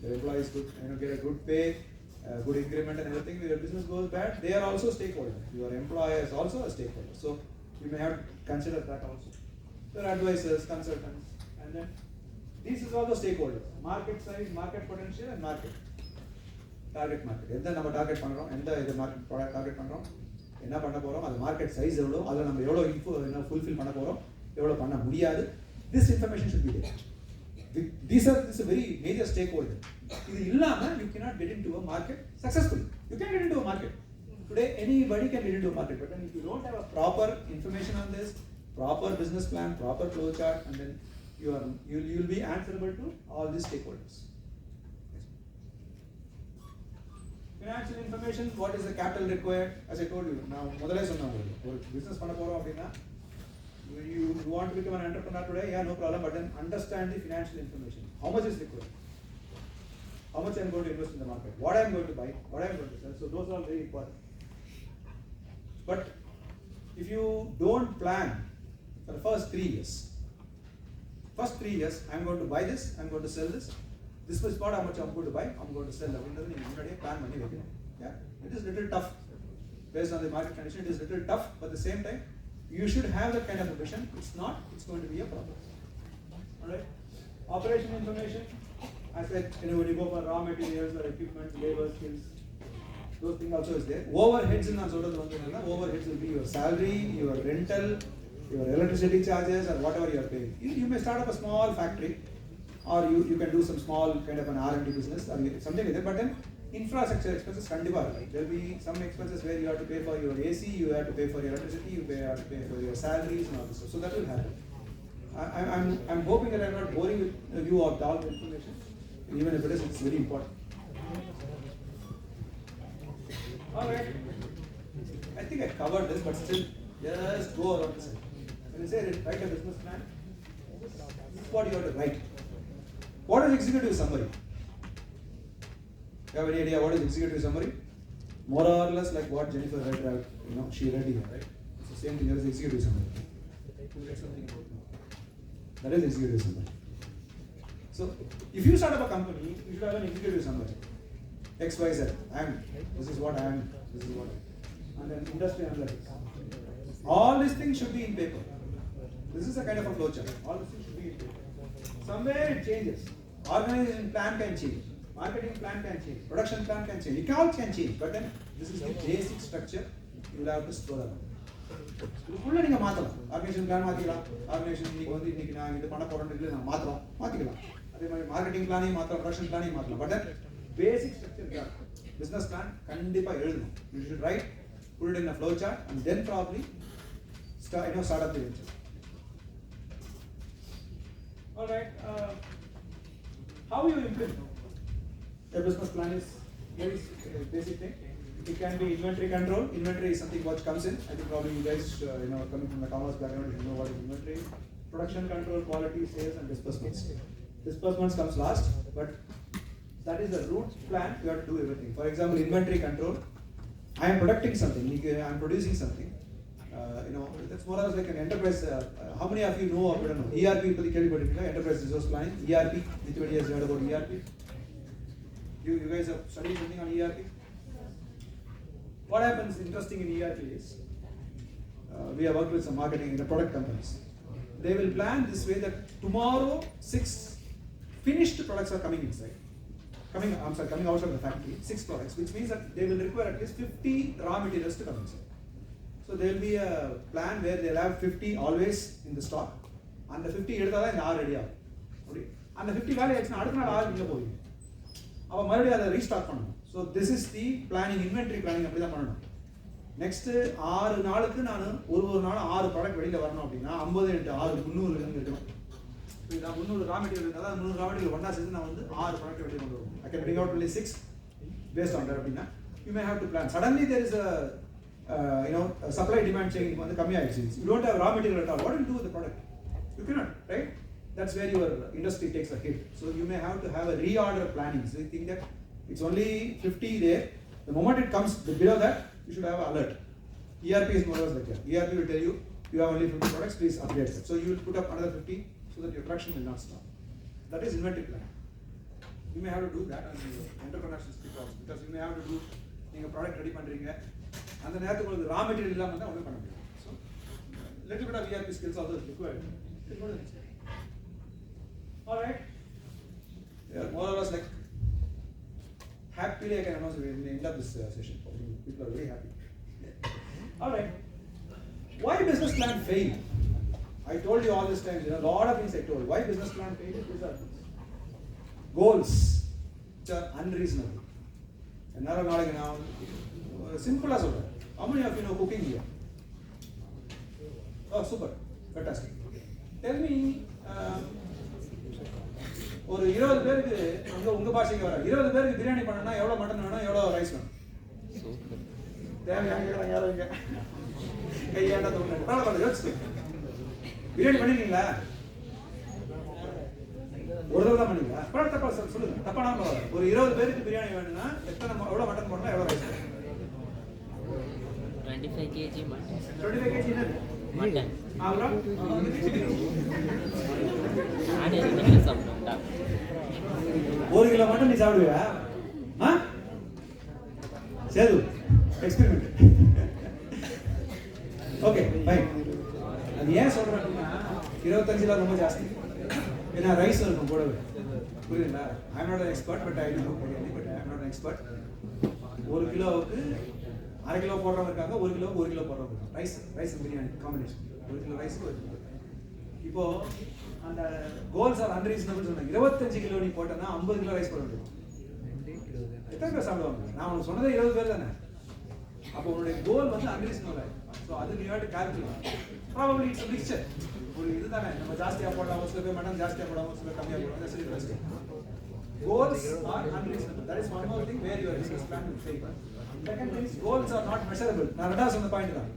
your employees good get a good pay good increment and everything your business goes bad they are also stakeholders your employer is also a stakeholder so You may have to consider that also. Your advisors, consultants, and then these is all the stakeholders. Market size, market potential, and market. Target market. எந்த நம்ம target பண்றோம், எந்த இது market product target பண்றோம், என்ன பண்ண போறோம், அது மார்க்கெட் சைஸ் எவ்வளோ, அதுல நம்ம எவ்வளோ ஃபுல்ஃபில் பண்ண போறோம், எவ்வளோ பண்ண முடியாது. This information should be there. This is a very major stakeholder. இது இல்லாம you cannot get into a market successfully. You can get into a market. Today anybody can get into a market, but then if you don't have a proper information on this, proper business plan, proper flow chart, and then you'll be answerable to all these stakeholders. Financial information, what is the capital required? As I told you, now முதல்ல சொன்னாங்க ஒரு business பண்ண போறோம் அப்படினா you want to become an entrepreneur today, yeah, no problem, but then understand the financial information. How much is required? How much I am going to invest in the market? What I am going to buy? What I am going to sell? So those are very important. But if you don't plan for the first 3 years, I am going to buy this, I am going to sell this. This is what how much I am going to buy, I am going to sell. அப்படின்றது நீங்க முன்னாடியே plan பண்ணி வைக்கணும். Yeah, it is little tough based on the market condition. It is little tough, but at the same time you should have that kind of a vision. It's not, it's going to be a problem. Alright. Operation information, as I said, when you go for raw materials or equipment, labor, skills, those things also is there. Overheads in overheads will be your salary, your rental, your electricity charges, or whatever you are paying. You may start up a small factory, or you can do some small kind of an R&D business or something like that. But then infrastructure expenses kandipa irukku. There will be some expenses where you have to pay for your AC, you have to pay for your electricity, you have to pay for your salaries and all this stuff. So that will happen. I'm hoping that I'm not boring with you of all the information. Even if it is, it's very important. Alright. I think I covered this, but still, just go around this. When you say write a business plan, this is what you have to write. What is executive summary? You have any idea what is executive summary? More or less like what Jennifer read, she read here, right? It's the same thing as executive summary. That is executive summary. So, if you start up a company, you should have an executive summary. X, Y, Z. This is what I am. This is what I am. And then industry analytics. All these things should be in paper. This is a kind of a flow chart. All these things should be in paper. Somewhere it changes. Organization plan can change. Marketing plan can change. Production plan can change. It all can change. But then this is the basic structure. You will have to store it. இதுக்குள்ள நீங்க மாத்தலாம். Organisation plan மாத்திக்கலாம். Organisation இன்னைக்கு நான் இது பண்ண போறேன்னு நான் மாத்திக்கலாம். அதே மாதிரி மார்க்கெட்டிங் பிளானையும் மாத்தலாம், ப்ரொடக்ஷன் பிளானையும் மாத்தலாம். But basic structure is business plan கண்டிப்பா எழுதணும். You should write, put it in a flow chart, and then probably start up the venture. All right. How you implement a business plan is very basic thing. It can be inventory control. Inventory is something which comes in. I think probably you guys, coming from the commerce background, you know what is inventory. Production control, quality, sales, and disbursements. Disbursements comes last, but that is the root plan. You have to do everything. For example, inventory control. I am producing something. I am producing something. That's more or less like an enterprise. How many of you know or don't know? ERP, enterprise resource planning. ERP. Anybody has heard about ERP? You guys have studied something on ERP? What happens interesting in ERP is, we have worked with some marketing in the product companies. They will plan this way that tomorrow 6 finished products are coming inside. Coming out of the factory, 6 products, which means that they will require at least 50 raw materials to come inside. So there will be a plan where they will have 50 always in the stock, and the 50 எடுத்தாதான் இந்த are ready ஆகும். அந்த 50 காலி ஆச்சுன்னா அடுத்த நாள் R இங்கே போகுது. அவ மறுபடியும் அதை ரீஸ்டாக் பண்ணணும். So this is the planning, inventory planning அப்படி தான் பண்ணணும். நெக்ஸ்ட் 6 நாளுக்கு நான் ஒரு நாள் 6 ப்ராடக்ட் வெளியில் வரணும் அப்படின்னா 50 × 6 300 இருக்கணும். நான் 300 ரா மெட்டீரியல் இருந்தால் 300 ரா மெட்டீரியல் ஒன்றா சேர்த்து நான் 6 ப்ராடக்ட் வெளியே கொண்டு வருவேன். I can bring out only 6 based on that அப்படின்னா you may have to plan. Suddenly there is a supply demand chain வந்து கம்மியாயிடுச்சு. You don't have raw material at all. What will you do with the product? You cannot, right? That's where your industry takes a hit. So you may have to have a reorder planning. So you think that it's only 50 there. The moment it comes below that, you should have an alert. ERP is more or less like that. ERP will tell you have only 50 products, please update that. So you will put up another 50 so that your production will not stop. That is inventory plan. You may have to do that on the entrepreneurship also, because you may have to do நீங்க product ready பண்றீங்க, அந்த நேரத்துக்கு உங்களுக்கு raw material இல்லாம தான் ஒன்றும் பண்ண முடியும். So little bit of ERP skills also is required. All right. Yeah, more or less like happily I can announce we will end up this session. People are very happy. All right. Why business plan fail? I told you all this time. A lot of things I told. Why business plan fail? These are goals which are unreasonable. Another knowledge now. Simple as well. How many of you know cooking here? Oh, super. Fantastic. Tell me. ஒரு 20 பேருக்கு உங்க பாஷைக்கு வர 20 பேருக்கு பிரியாணி பண்ணனும்னா எவ்வளவு mutton வேணும் எவ்வளவு rice வேணும் தேவையான கேக்குறாங்க யாரோ இங்க கையாண்டா தோணுது பரவாயில்லை யோசிச்சு பிரியாணி பண்ணிருக்கீங்களா ஒரு தடவை தான் பண்ணீங்களா பரவாயில்ல தப்பா சொல்லுங்க தப்பானா ஒரு 20 பேருக்கு பிரியாணி வேணும்னா எத்தனை எவ்வளவு மட்டன் போடணும் எவ்வளவு ரைஸ் வேணும் 25 kg mutton. 25 kg என்னது Mutton. அப்புறம் நான் எதுக்கு சாப்பிட்டா 1 கிலோ மட்டன் நீ சாப்பிடுவியா சேது எக்ஸ்பெரிமெண்ட் ஓகே ஃபைன் அது ஏன் சொல்றேன் அப்படின்னா 25 ரொம்ப ஜாஸ்தி ஏன்னா ரைஸ் இருக்கும் கூடவே புரியுதுங்களா I am not an expert but I know but I am not an expert 1 கிலோவுக்கு 1/2 கிலோ போடுறவங்க இருக்காங்க 1 கிலோவுக்கு 1 கிலோ போடுறவங்க இருக்காங்க rice biryani combination 1 kilo rice 1 kilo இப்போ அந்த கோல்ஸ் ஆர் அன்ரீசனபிள் சொன்னாங்க 25 கிலோ நீ போட்டனா 50 கிலோ ரைஸ் போட முடியும் எத்தனை பேர் சாப்பிடுவாங்க நான் உனக்கு சொன்னதே 20 பேர் தானே அப்போ உன்னுடைய கோல் வந்து அன்ரீசனபிள் ஸோ அதுக்கு you have to calculate probably it's a mixture ஒரு இதுதானே நம்ம ஜாஸ்தியா போடலாம் ஒரு சில பேர் மட்டன் ஜாஸ்தியா போடலாம் ஒரு சில பேர் கம்மியா போடலாம் that's the best goals are unreasonable that is one more thing where your business plan will fail second thing is goals are not measurable நான் ரெண்டாவது சொன்ன பாயிண்ட் தான்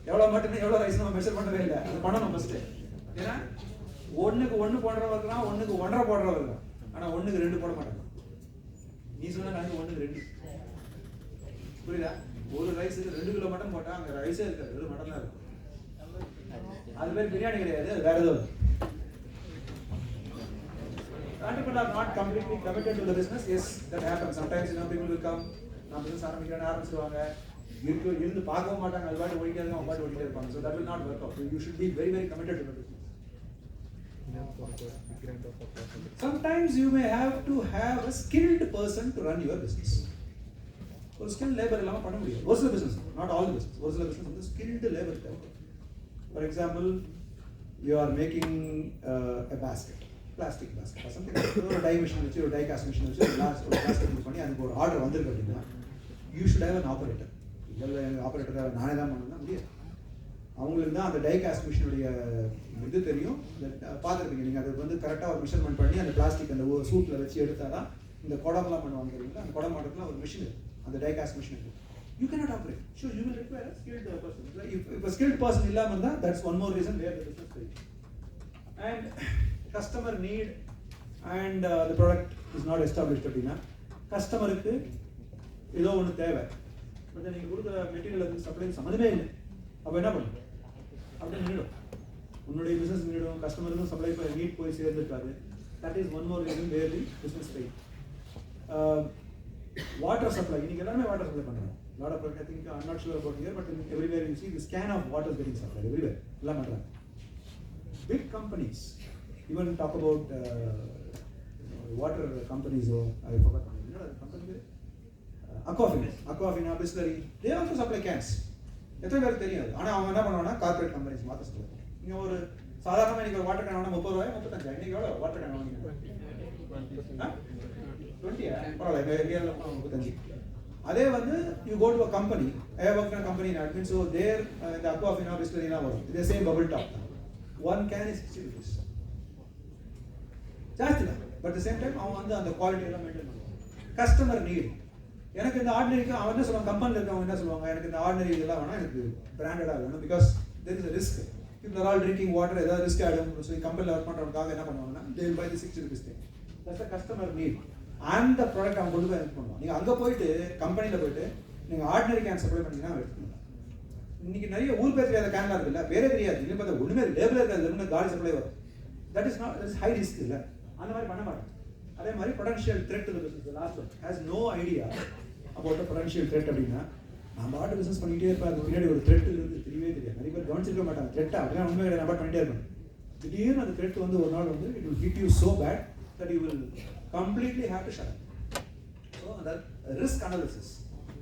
எவ்வளவு மட்டன் எவ்வளவு ரைஸ் நம்ம மெஷர் பண்ணவே இல்லை அது பண்ணணும் ஃபர்ஸ்ட் ஏன்னா 1க்கு 1 போடுறவங்க இருக்கலாம் 1க்கு 1.5 போடுறவங்க இருக்கலாம் ஆனா 1க்கு 2 போட மாட்டாங்க நீ சொன்னா நான் 1க்கு 2 புரியுதா ஒரு ரைஸ்க்கு 2 கிலோ மட்டன் போட்டா அங்க ரைஸே இருக்காது வெறும் மட்டன் தான் இருக்கும் அது பேர் பிரியாணி கிடையாது வேற ஏதோ people are not completely committed to the business yes that happens sometimes people will come நான் பிசினஸ் ஆரம்பிக்கிறேன்னு ஆரம்பிச்சுவாங்க இருந்து பார்க்கவும் மாட்டாங்க அது பாட்டு ஓடிட்டே இருக்காங்க அவங்க பாட்டு ஓடிட்டே இருப்பாங்க so that will not work out you should be very very committed to the business sometimes you may have to have a skilled person to run your business ஒரு skilled labor இல்லாம பண்ண முடியாது ஒரு சில business not all the business ஒரு சில business வந்து skilled labor தேவை for example you are making a basket plastic basket or something ஒரு டை மிஷின் வச்சு ஒரு டை காஸ்ட் மிஷின் வச்சு ஒரு plastic பண்ணி அதுக்கு ஒரு ஆர்டர் வந்திருக்கு அப்படின்னா you should have an operator இல்ல ஆபரேட்டர் நானே தான் பண்ணனும்னா முடியாது அவங்களுக்கு தான் அந்த டை காஸ்ட் மிஷினுடைய இது தெரியும் பார்த்துருப்பீங்க நீங்கள் அதை வந்து கரெக்டாக ஒரு மெஷர்மெண்ட் பண்ணி அந்த பிளாஸ்டிக் அந்த சூட்டில் வச்சு எடுத்தாதான் இந்த குடம்லாம் பண்ணுவாங்க தெரியுங்களா அந்த குடம் மாட்டுக்குலாம் ஒரு மிஷின் அந்த டை காஸ்ட் மிஷின் இருக்கு you cannot operate show you will require a skilled person if a skilled person இல்லாம இருந்தா that's one more reason where the business fails and customer need and the product is not established அப்படின்னா கஸ்டமருக்கு ஏதோ ஒன்று தேவை but நீங்கள் கொடுக்குற material அதுக்கு சப்ளை சம்மந்தமே இல்லை அப்போ என்ன பண்ணும் அப்படி நின்றுடும் உன்னுடைய பிஸ்னஸ் நின்றுடும் கஸ்டமருக்கும் சப்ளை நீட் போய் சேர்ந்துருக்காது that is one more reason where the business fail water supply இன்னைக்கு எல்லாமே வாட்டர் சப்ளை பண்ணுறாங்க lot of I think I'm not sure about here but everywhere you see the scan of water is getting supplied everywhere எல்லாம் பண்ணுறாங்க big companies even talk about water companies or I forgot company Aquafina, Bisleri, they also supply cans. எத்தனை பேருக்கு தெரியாது ஆனா அவங்க என்ன பண்ணுவாங்கன்னா corporate companies மாத்த சொல்லுவாங்க நீங்க ஒரு சாதாரணமா நீங்க ஒரு வாட்டர் கேன் வாங்கினா 30 ரூபாய் 35 இன்னைக்கு எவ்வளவு வாட்டர் கேன் வாங்குறீங்க 20 பரவாயில்ல ஏரியால 35 அதே வந்து you go to a company I have worked in a company in admin so there the Aquafina Bisleri na வரும் the same bubble top one can is 60 rupees ஜாஸ்தி தான் but at the same time அவங்க வந்து அந்த quality எல்லாம் maintain பண்ணுவாங்க customer NEET எனக்கு இந்த ஆர்டினரிக்கு அவன் என்ன சொல்லுவாங்க கம்பெனியில் இருக்கவங்க என்ன சொல்லுவாங்க எனக்கு இந்த ஆர்டினரி இதெல்லாம் வேணாம் எனக்கு பிராண்டடாக வேணும் because there is a risk people are all drinking water ஏதாவது ரிஸ்க் ஆகிடும் ஸோ கம்பெனியில் ஒர்க் பண்ணுறவங்க என்ன பண்ணுவாங்கன்னா they will buy the 60 rupees thing that's the customer need and the product அவன் கொண்டு போய் எனக்கு பண்ணுவான் நீங்கள் அங்கே போயிட்டு கம்பெனியில் போயிட்டு நீங்கள் ஆர்டினரி கேன் சப்ளை பண்ணிங்கன்னா எடுத்துக்கலாம் இன்னைக்கு நிறைய ஊர் பேர் தெரியாத கேன்லாம் இருக்குல்ல பேரே தெரியாது இல்லை பார்த்தா ஒன்றுமே லேபிள் இருக்காது ஒன்றுமே காலி சப்ளை வரும் தட் இஸ் ஹை ரிஸ்க் இல்லை அந்த மாதிரி பண்ண மாட்டேன் அதே மாதிரி potential threat to the business last one has no idea about a potential threat அப்படின்னா நான் பாட்டு பிஸ்னஸ் பண்ணிகிட்டே இருப்பேன், அது பின்னாடி ஒரு த்ரெட் இருக்குது தெரியவே தெரியாது. நிறைய பேர் கவனிச்சிருக்க மாட்டாங்க த்ரெட்டா, அப்படின்னா உண்மை கிடையாது, நான் பாட்டு பண்ணிட்டே இருப்பேன். திடீர்னு அந்த த்ரெட் வந்து ஒரு நாள் வந்து it will hit you so bad that you will completely have to shut up. So அந்த ரிஸ்க் அனாலிசிஸ்,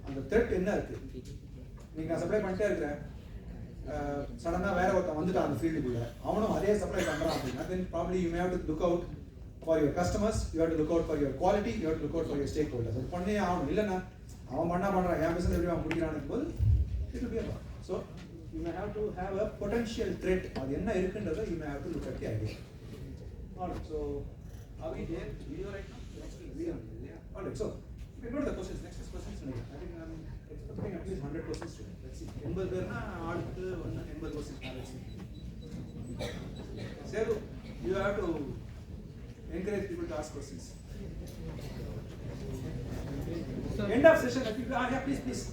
அந்த த்ரெட் என்ன இருக்குது, நீங்கள் நான் சப்ளை பண்ணிட்டே இருக்கிறேன், சடனாக வேற ஒருத்தன் வந்துட்டான் அந்த ஃபீல்டுக்குள்ளே, அவனும் அதே சப்ளை பண்ணுறான் அப்படின்னா தென் probably you have to look out for your customers, you have to look out for your quality, you have to look out for your stack holders. அது பண்ணே ஆகணும். இல்லைன்னா அவன் பண்ணுறான் என் பிஸ்னஸ் எப்படி அவன் முடிக்கிறான்னு போது it will be a problem. So you may have to have a potential thread, அது என்ன இருக்குன்றதை you may have to look at the idea. Alright, so are we there? Video right now? We are. Yeah. Alright, so we go to the questions. Next is questions. I think I'm expecting at least 100 questions today. Let's see. 80 பேர்னா அடுத்து 80 questions. Let's see. Seru, you have to encourage people to ask questions. End of session. Yeah, please.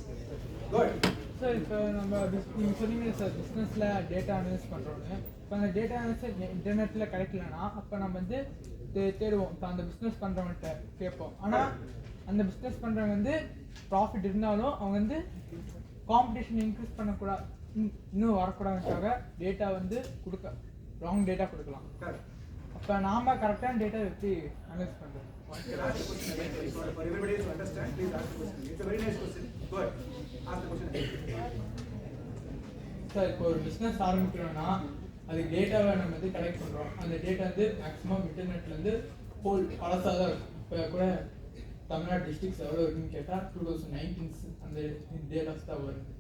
Go ahead. Sir இப்போ நம்ம நீங்கள் சொன்னீங்க sir பிஸ்னஸில் data analyse பண்ணுறோன்னு. இப்போ அந்த டேட்டா அனலைஸ் இன்டர்நெட்டில் கிடைக்கலன்னா அப்போ நம்ம வந்து தேடுவோம். இப்போ அந்த பிஸ்னஸ் பண்ணுறவங்கள்ட்ட கேட்போம். ஆனால் அந்த பிஸ்னஸ் பண்ணுறவங்க வந்து ப்ராஃபிட் இருந்தாலும் அவங்க வந்து காம்படிஷன் இன்க்ரீஸ் பண்ணக்கூடாது, இன்னும் வரக்கூடாதுக்காக டேட்டா வந்து ராங் டேட்டா கொடுக்கலாம். அப்போ நாம் கரெக்டான டேட்டா எப்படி அனலைஸ் பண்ணுறோம்? For everybody to understand, please ask the question. It's a very nice question. Go ahead. Ask the question. Sir இப்போ ஒரு பிஸ்னஸ் ஆரம்பிக்கிறோம்னா அதுக்கு டேட்டாவை நம்ம வந்து கலெக்ட் பண்ணுறோம். அந்த டேட்டா வந்து மேக்ஸிமம் இன்டர்நெட்லேருந்து ஹோல் பழசாக தான் இருக்கும். இப்போ கூட தமிழ்நாடு டிஸ்ட்ரிக்ஸ் எவ்வளோ இருக்குன்னு கேட்டால் 2019 அந்த டேட்டாஸ் தான் வருது.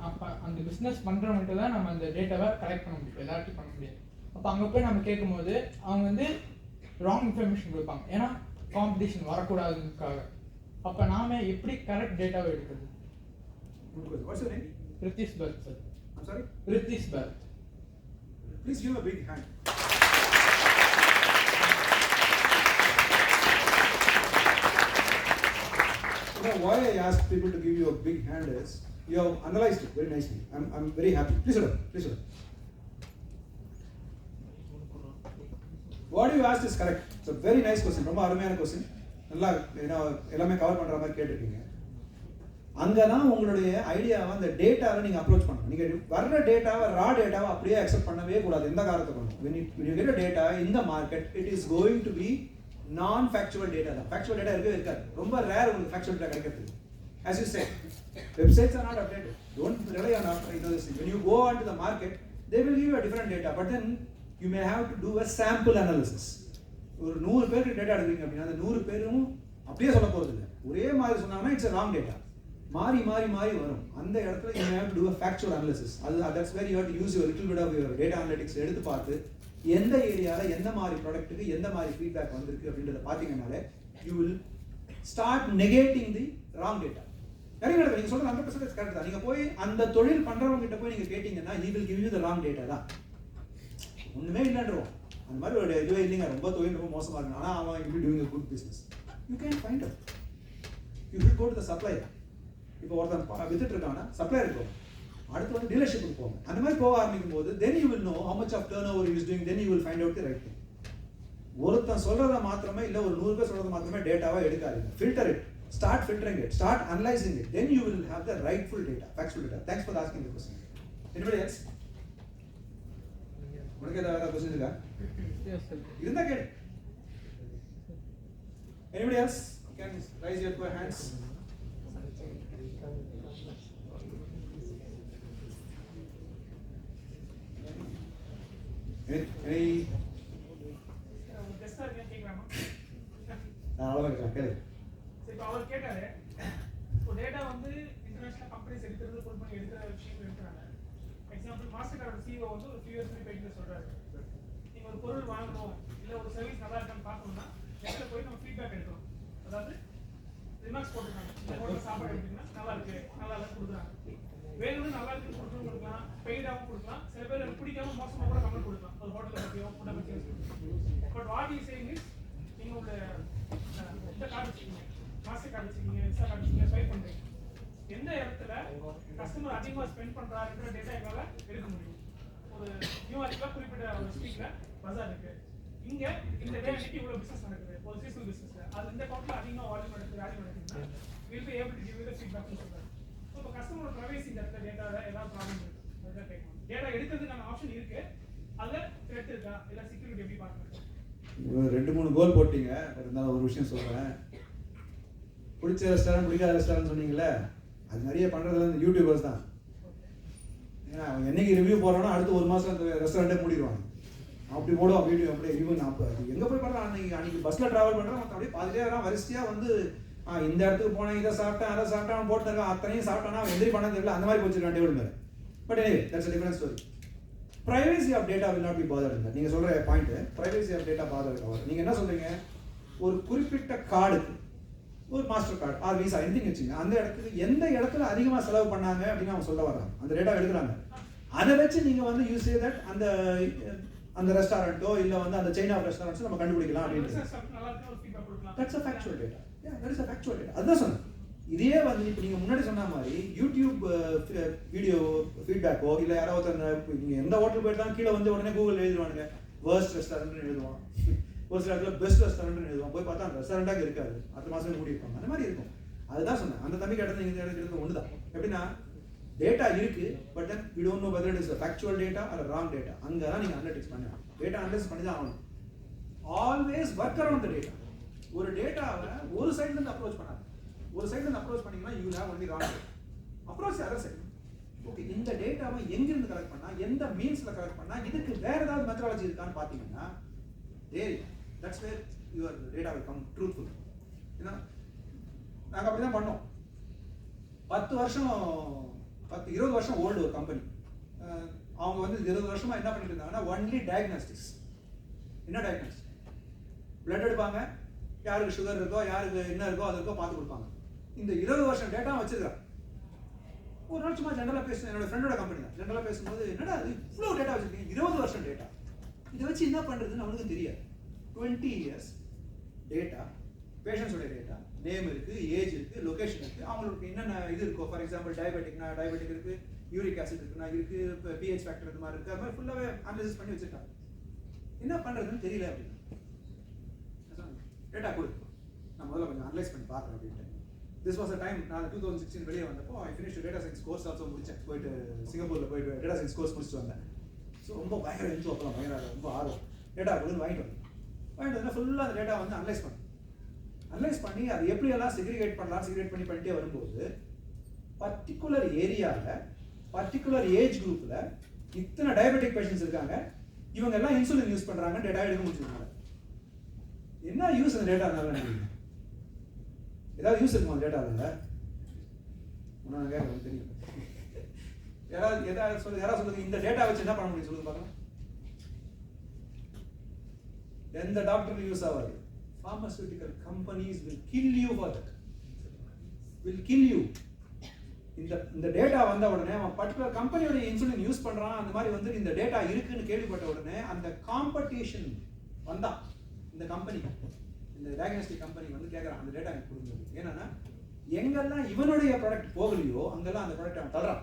அப்போ அந்த பிஸ்னஸ் பண்ணுறவங்கள்ட்ட தான் நம்ம அந்த டேட்டாவை கலெக்ட் பண்ண முடியும், எல்லார்ட்டையும் பண்ண முடியாது. அப்போ அங்கே போய் நம்ம கேட்கும்போது அவங்க வந்து ராங் இன்ஃபர்மேஷன் கொடுப்பாங்க, ஏன்னா காம்படிஷன் வரக்கூடாதுக்காக. அப்போ நாம எப்படி கரெக்ட் டேட்டாவை எடுக்கிறது? What's your name? Prithvish Bharat, sir. I'm sorry? Prithvish Bharat. Please give a big hand. Why I ask people to give you a big hand is you have analyzed it very nicely. I'm very happy. Please sit down. What you asked is correct. It's a very nice question. ரொம்ப அருமையான question. நல்லா எல்லாமே cover பண்ற மாதிரி கேட்டிருக்கீங்க. அங்கதான் உங்களுடைய ஐடியாவை அந்த டேட்டாவை நீங்க அப்ரோச் பண்ணணும். நீங்க வர்ற டேட்டாவை டேட்டாவை அப்படியே அக்செப்ட் பண்ணவே கூடாது. எந்த காரணத்தை கொண்டு when you get a data in the market, it is going to be non-factual data தான். Factual data இருக்கவே இருக்காது. ரொம்ப rare உங்களுக்கு factual data கிடைக்கிறது. As you said, websites are not updated. Don't rely on this thing. When you go onto the market, they will give you a different data, but then you may have to do a sample analysis. ஒரு 100 பேருக்கு data எடுக்கிறீங்க அப்படின்னா அந்த 100 பேரும் அப்படியே சொல்ல போறது இல்லை. ஒரே மாதிரி சொன்னாங்கன்னா இட்ஸ் a wrong data. மாறி வரும். அந்த இடத்துல you may have to do a factual analysis. That's where you have to use your little bit of your data analytics எடுத்து பார்த்து எந்த ஏரியால எந்த மாதிரி ப்ராடக்ட்டுக்கு எந்த மாதிரி ஃபீட்பேக் வந்திருக்கு அப்படின்றத பார்த்தீங்கன்னாலே you will start negating the wrong data. நிறைய இடத்துல நீங்க சொல்றது 100% கரெக்ட் தான். நீங்க போய் அந்த தொழில் பண்றவங்க கிட்ட போய் நீங்க கேட்டீங்கன்னா he will give you the wrong data தான். ஒண்ணுமே இல்லன்றோம். அந்த மாதிரி ஒரு இதுவே இல்லைங்க, ரொம்ப தொழில் ரொம்ப மோசமா இருக்கு, ஆனா அவன் will be doing a good business. You can find out. You will go to the supplier. இப்போ ஒருத்தன் வித்துட்டு இருக்கானா சப்ளையருக்கு போகும், அடுத்து வந்து டீலர்ஷிப்புக்கு போகும். அந்த மாதிரி போக ஆரம்பிக்கும் போது then you will know how much of turnover he is doing, then you will find out the right thing. ஒருத்தன் சொல்றத மாத்திரமே இல்ல ஒரு 100 பேர் சொல்றத மாத்திரமே டேட்டாவா எடுக்காதீங்க. Filter it. Start filtering it. Start analyzing it. Then you will have the rightful data, factual data. Thanks for asking the question. Anybody else? உனக்கு ஏதாவது क्वेश्चन இருக்கா? Yes, sir. இருந்தா கேளு. Anybody else? You can raise your hands. Any அவ்வளோதான் கேளு. இப்போ அவர் கேட்டாரு, இப்போ டேட்டா வந்து இன்டர்நேஷனல் கம்பெனிஸ் எடுக்கிறது பொறுப்பு பண்ணி எடுக்கிற விஷயம் எடுக்கிறாங்க. எக்ஸாம்பிள் மாஸ்டர் கார்டோட சிஓ வந்து ஒரு ஃபியூ இயர்ஸ் போயிட்டு சொல்றாரு, நீங்க ஒரு பொருள் வாங்கணும் இல்லை ஒரு சர்வீஸ் நல்லா இருக்கான்னு பார்க்கணும்னா இடத்துல போய் நம்ம ஃபீட்பேக் எடுக்கணும். அதாவது ரிமார்க்ஸ் போட்டுருக்காங்க, இந்த ஹோட்டல் சாப்பாடு எடுத்தீங்கன்னா நல்லா இருக்கு நல்லா இல்லைன்னு கொடுக்குறாங்க. வேணும்னு நல்லா இருக்குன்னு கொடுத்தும் கொடுக்கலாம், பெய்டாகவும் கொடுக்கலாம். சில பேர் எனக்கு பிடிக்காம மோசமாக கூட கமெண்ட் கொடுக்கலாம் ஒரு ஹோட்டலை பற்றியோ ஃபுட்டை பற்றியோ. But what you saying is நீங்கள் உங்களோட இந்த கார்டு வச்சுக்கீங்க, மாஸ்டர் கார்டு வச்சுக்கீங்க, விசா கார்டு வச்சுக்கீங்க, ஸ்வைப் பண்ணுறீங்க. எந்த இடத்துல கஸ்டமர் அதிகமாக ஸ்பெண்ட் பண்ணுறாருன்ற டேட்டா எங்களால் எடுக்க முடியும். ஒரு நியூயார்க்கில் குறிப்பிட்ட ஒரு ஸ்ட்ரீட்டில் பஜார் இருக்குது, இங்க இந்த டே அன்னைக்கு இவ்வளவு பிசினஸ் நடக்குது ஒரு சீசனல் பிசினஸ்ல அது இந்த கவுண்ட்ல அதிகமா வால்யூம் நடக்குது வேல்யூ நடக்குதுன்னா will be able to give you the feedback சொல்றாங்க. இப்போ கஸ்டமரோட பிரைவசி இந்த இடத்துல டேட்டால ஏதாவது ப்ராப்ளம் இருக்கு அதுதான் கேட்கணும். டேட்டா எடுக்கிறதுக்கான ஆப்ஷன் இருக்கு, அதுல த்ரெட் இருக்கா இல்ல செக்யூரிட்டி எப்படி பார்க்கணும்? 2-3 கோல் போட்டீங்க. இருந்தாலும் ஒரு விஷயம் சொல்றேன். பிடிச்ச ரெஸ்டாரண்ட் பிடிக்காத ரெஸ்டாரண்ட் சொன்னீங்கல்ல, அது நிறைய பண்றதுல இந்த யூடியூபர்ஸ் தான். ஏன்னா அவங்க என்னைக்கு ரிவ்யூ போடுறானோ அடுத்து ஒரு மாசம் அந்த ரெஸ்டாரண்ட்டே மூடிடுவாங்க. அப்படி போடுவான் வீடியோ அப்படியே ஈவன் அப்போ எங்கே போய் பண்ணுறான் அன்னைக்கு பஸ்ஸில் ட்ராவல் பண்ணுறான் மற்ற அப்படியே பாதிலே வரான் வரிசையாக வந்து இந்த இடத்துக்கு போனேன் இதை சாப்பிட்டேன் அதை சாப்பிட்டேன் அவன் போட்டுருக்கான் அத்தனையும் சாப்பிட்டானா அவன் எந்திரி பண்ண தெரியல அந்த மாதிரி போச்சுருக்கான் டேபிள் மேலே. பட் எனவே that's a different story. Privacy of data will not be bothered. நீங்கள் சொல்கிற point privacy of data bothered அவர். நீங்கள் என்ன சொல்கிறீங்க, ஒரு குறிப்பிட்ட கார்டுக்கு ஒரு மாஸ்டர் கார்டு ஆர் விசா எந்திங்க வச்சுங்க, அந்த இடத்துக்கு எந்த இடத்துல அதிகமாக செலவு பண்ணாங்க அப்படின்னு அவங்க சொல்ல வர்றாங்க, அந்த டேட்டா எடுக்கிறாங்க. அதை வச்சு நீங்கள் வந்து யூஸ் சே தட் அந்த ரெஸ்டாரண்ட்டோ இல்லை வந்து அந்த செயின் ஆஃப் ரெஸ்டாரண்ட்ஸோ நம்ம கண்டுபிடிக்கலாம் அப்படின்னு. That's a factual data. Yeah, that is a factual data. அதுதான் சொன்னேன். இதே வந்து இப்போ நீங்கள் முன்னாடி சொன்ன மாதிரி யூடியூப் வீடியோ ஃபீட்பேக்கோ இல்லை யாராவது நீங்கள் எந்த ஹோட்டல் போயிட்டாலும் கீழே வந்து உடனே கூகுள் எழுதுவானுங்க வேர்ஸ்ட் ரெஸ்டாரண்ட்னு எழுதுவான், ஒரு சில இடத்துல பெஸ்ட் ரெஸ்டாரண்ட்னு எழுதுவான். போய் பார்த்தா அந்த ரெஸ்டாரண்ட்டாக இருக்காது, அடுத்த மாதமே மூடி இருப்பாங்க. அந்த மாதிரி இருக்கும். அதுதான் சொன்னேன். அந்த தம்பி கிட்ட இந்த இடத்துல ஒன்று தான். எப்படின்னா டேட்டா இருக்கு, but then you don't know whether it is a factual data or a wrong data. அங்கே தான் நீங்கள் அனலிட்டிக்ஸ் பண்ணணும். டேட்டா அனலிட்டிக்ஸ் பண்ணி தான் ஆகணும். Always work around the data. ஒரு டேட்டாவை ஒரு சைட்லேருந்து அப்ரோச் பண்ணாது. ஒரு சைட்லேருந்து அப்ரோச் பண்ணிங்கன்னா you have only wrong approach other side. Okay, இந்த டேட்டாவை எங்கிருந்து கலெக்ட் பண்ணால் எந்த மீன்ஸில் கலெக்ட் பண்ணால் இதுக்கு வேற ஏதாவது மெத்தடாலஜி இருக்கான்னு பார்த்தீங்கன்னா that's where your data will come truthful. ஏன்னா நாங்கள் அப்படி தான் பண்ணோம். 10-20 வருஷம் ஓல்டு ஒரு கம்பெனி. அவங்க வந்து 20 வருஷமா என்ன பண்ணிட்டு இருந்தாங்கன்னா ஒன்லி டயக்னாஸ்டிக்ஸ். என்ன டயக்னாஸ்டிக்? பிளட் எடுப்பாங்க, யாருக்கு சுகர் இருக்கோ யாருக்கு என்ன இருக்கோ அது இருக்கோ பார்த்து கொடுப்பாங்க. இந்த 20 வருஷம் டேட்டா வச்சிருக்காங்க. ஒரு நாள் சும்மா ஜென்ரலாக பேசுனேன், என்னோட ஃப்ரெண்டோட கம்பெனி தான். ஜென்ரலாக பேசும்போது என்னடா அது இவ்வளோ டேட்டா வச்சிருக்கீங்க, 20 வருஷம் டேட்டா, இதை வச்சு என்ன பண்ணுறதுன்னு அவனுக்கு தெரியாது. 20 years டேட்டா, பேஷண்ட்ஸோட டேட்டா, நேம் இருக்குது, ஏஜ் இருக்குது, லொக்கேஷன் இருக்குது, அவங்களுக்கு என்னென்ன இது இருக்கோ. ஃபார் எக்ஸாம்பிள் டயபெட்டிக்னா டயபெட்டிக் இருக்குது, யூரிக் ஆசிட் இருக்குன்னா இருக்குது, இப்போ பிஹெச் ஃபேக்டர் இது மாதிரி இருக்குது, அது மாதிரி ஃபுல்லாகவே அனலைசிஸ் பண்ணி வச்சுருக்காங்க. என்ன பண்ணுறதுன்னு தெரியல அப்படின்னு டேட்டா கொடுத்து நான் முதல்ல கொஞ்சம் அனலைஸ் பண்ணி பார்க்குறேன் அப்படின்ட்டு. திஸ் வாஸ் அ டைம் நான் 2016 வெளியே வந்தப்போ I finish data science course also முடிச்சேன். போயிட்டு சிங்கப்பூரில் போயிட்டு டேட்டா சயின்ஸ் கோர்ஸ் முடிச்சுட்டு வந்தேன். ஸோ ரொம்ப பயங்கர இன்ட்ரோ, அப்போலாம் பயங்கர ரொம்ப ஆர்வம். டேட்டா கொடுத்து வாங்கிட்டு வந்தேன். ஃபுல்லாக அந்த டேட்டா வந்து அனலைஸ் பண்ணி அது எப்படியெல்லாம் செக்ரிகேட் பண்ணிட்டே வரும்போது பர்டிகுலர் ஏரியாவில் பர்டிகுலர் ஏஜ் குரூப்பில் இத்தனை டயபெட்டிக் பேஷண்ட்ஸ் இருக்காங்க, இவங்க எல்லாம் இன்சுலின் யூஸ் பண்ணுறாங்க, டேட்டா எடுக்க முடிச்சிருக்காங்க. என்ன யூஸ் அந்த டேட்டானால? ஏதாவது யூஸ் இருக்குமா அந்த டேட்டாவில்? ஒன்றும் கேட்க தெரியும். யாராவது சொல்லுங்க, இந்த டேட்டா வச்சு என்ன பண்ண முடியும் சொல்லுங்க பார்க்கலாம். எந்த டாக்டருக்கு யூஸ் ஆகாது. Pharmaceutical companies will kill you for that. Will kill you. இந்த டேட்டா வந்த உடனே அவன் பர்டிகுலர் கம்பெனியோட இன்சுலின் யூஸ் பண்றான், அந்த மாதிரி வந்து இந்த டேட்டா இருக்குன்னு கேள்விப்பட்ட உடனே அந்த காம்படிஷன் வந்தா இந்த கம்பெனி, இந்த டயக்னாஸ்டிக் கம்பெனி வந்து கேட்கறான் அந்த டேட்டா எனக்கு கொடுங்க. ஏன்னா எங்கெல்லாம் இவனுடைய ப்ராடக்ட் போகலையோ அங்கெல்லாம் அந்த ப்ராடக்ட் அவன் தள்ளுறான்.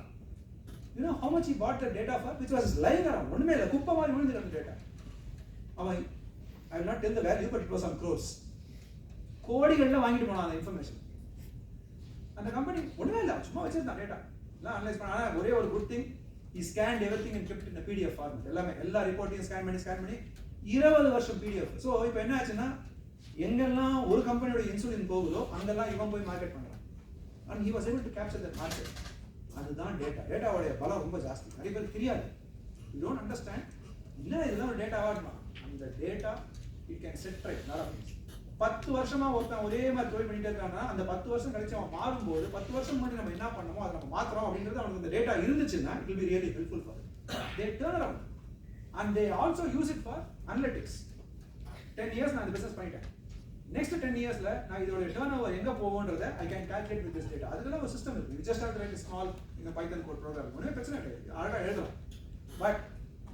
You know how much he bought the data for, which was lying around. ஒண்ணுமே இல்லை, குப்பை மாதிரி விழுந்துட்டு அந்த டேட்டா. அவன் I will not tell the value, but it was some crores. கோடிகளில் வாங்கிட்டு போனான் அந்த இன்ஃபர்மேஷன். அந்த கம்பெனி ஒன்றுமே இல்லை, சும்மா வச்சிருந்தான் டேட்டா எல்லாம் அனலைஸ் பண்ண. ஆனால் ஒரே ஒரு good thing, he scanned everything and kept it in a PDF format. எல்லா ரிப்போர்ட்டையும் ஸ்கேன் பண்ணி 20 வருஷம் PDF. ஸோ இப்போ என்ன ஆச்சுன்னா எங்கெல்லாம் ஒரு கம்பெனியோட இன்சுலின் போகுதோ அங்கெல்லாம் இவன் போய் மார்க்கெட் பண்ணுறான். And he was able to capture that market. அதுதான் டேட்டா. டேட்டாவோடைய பலம் ரொம்ப ஜாஸ்தி. நிறைய பேருக்கு தெரியாது. You don't understand. இல்லை இதெல்லாம் ஒரு டேட்டாவாக இருக்கலாம். அந்த data it can set right lot of things. 10 வருஷமா ஒருத்தன் ஒரே மாதிரி தொழில் பண்ணிட்டே இருக்காங்கன்னா அந்த 10 வருஷம் கழிச்சு அவன் மாறும்போது 10 வருஷம் முன்னாடி நம்ம என்ன பண்ணமோ அதை நம்ம மாத்துறோம் அப்படிங்கிறது அவனுக்கு இந்த டேட்டா இருந்துச்சுன்னா it will be really helpful for they turn around and they also use it for analytics. 10 years நான் இந்த பிசினஸ் பண்ணிட்டேன், நெக்ஸ்ட் 10 இயர்ஸ்ல நான் இதோட டர்ன் ஓவர் எங்க போகும்ன்றதை I can calculate with this data. அதுக்கெல்லாம் ஒரு சிஸ்டம் இருக்கு. Just have to write small இந்த பைத்தன் கோட் ப்ரோக்ராம். ஒன்றுமே பிரச்சனை கிடையாது, அழகாக எழுதலாம். But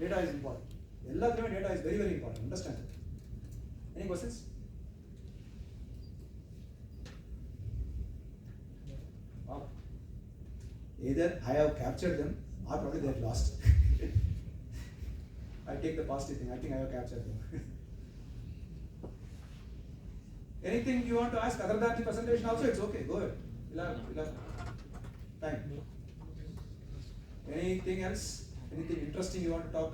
data is important. எல்லாத்துக்குமே data is very very important. Understand? Any questions? Either I have captured them or probably they have lost. I take the positive thing. I think I have captured them. Anything you want to ask other than the presentation also, it's okay. Go ahead. We'll have time. Anything else? Anything interesting you want to talk?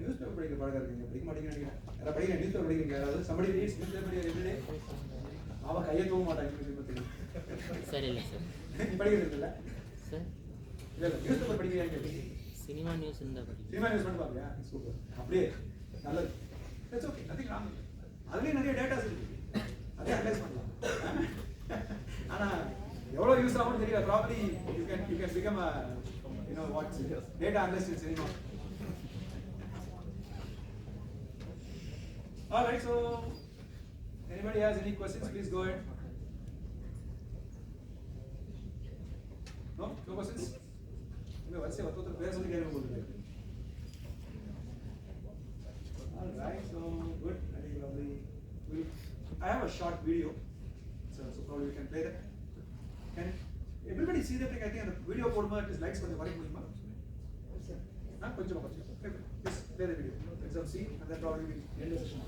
Newspaper படிக்க பழக்கம் இருக்கீங்க, படிக்க மாட்டீங்கன்னு யாராவது படிக்கிற newspaper படிக்கிறீங்க யாராவது? Somebody reads newspaper every day. அவன் கையை தூக்க மாட்டாங்க newspaper தெரியும். சார் இல்லை சார். நீ படிக்கிறது இல்லை? சார் இல்லை newspaper படிக்கிறீங்க. சினிமா நியூஸ் இருந்தால் படிக்கும். சினிமா நியூஸ் மட்டும் பார்ப்பியா? சூப்பர். அப்படியே நல்லது. That's okay. Nothing wrong. அதுலேயும் நிறைய டேட்டாஸ் இருக்கு. அதே அனலைஸ் பண்ணலாம். ஆனா எவ்வளவு யூஸ் ஆகும்னு தெரியல. Probably you can become a what data analyst in cinema. All right, so anybody has any questions, please go ahead. No questions? All right, so good. I think probably I have a short video, so probably we can play that. Can everybody see that? I think the video put at slides for the work. Just play the video. Let's see, and then probably we end the session.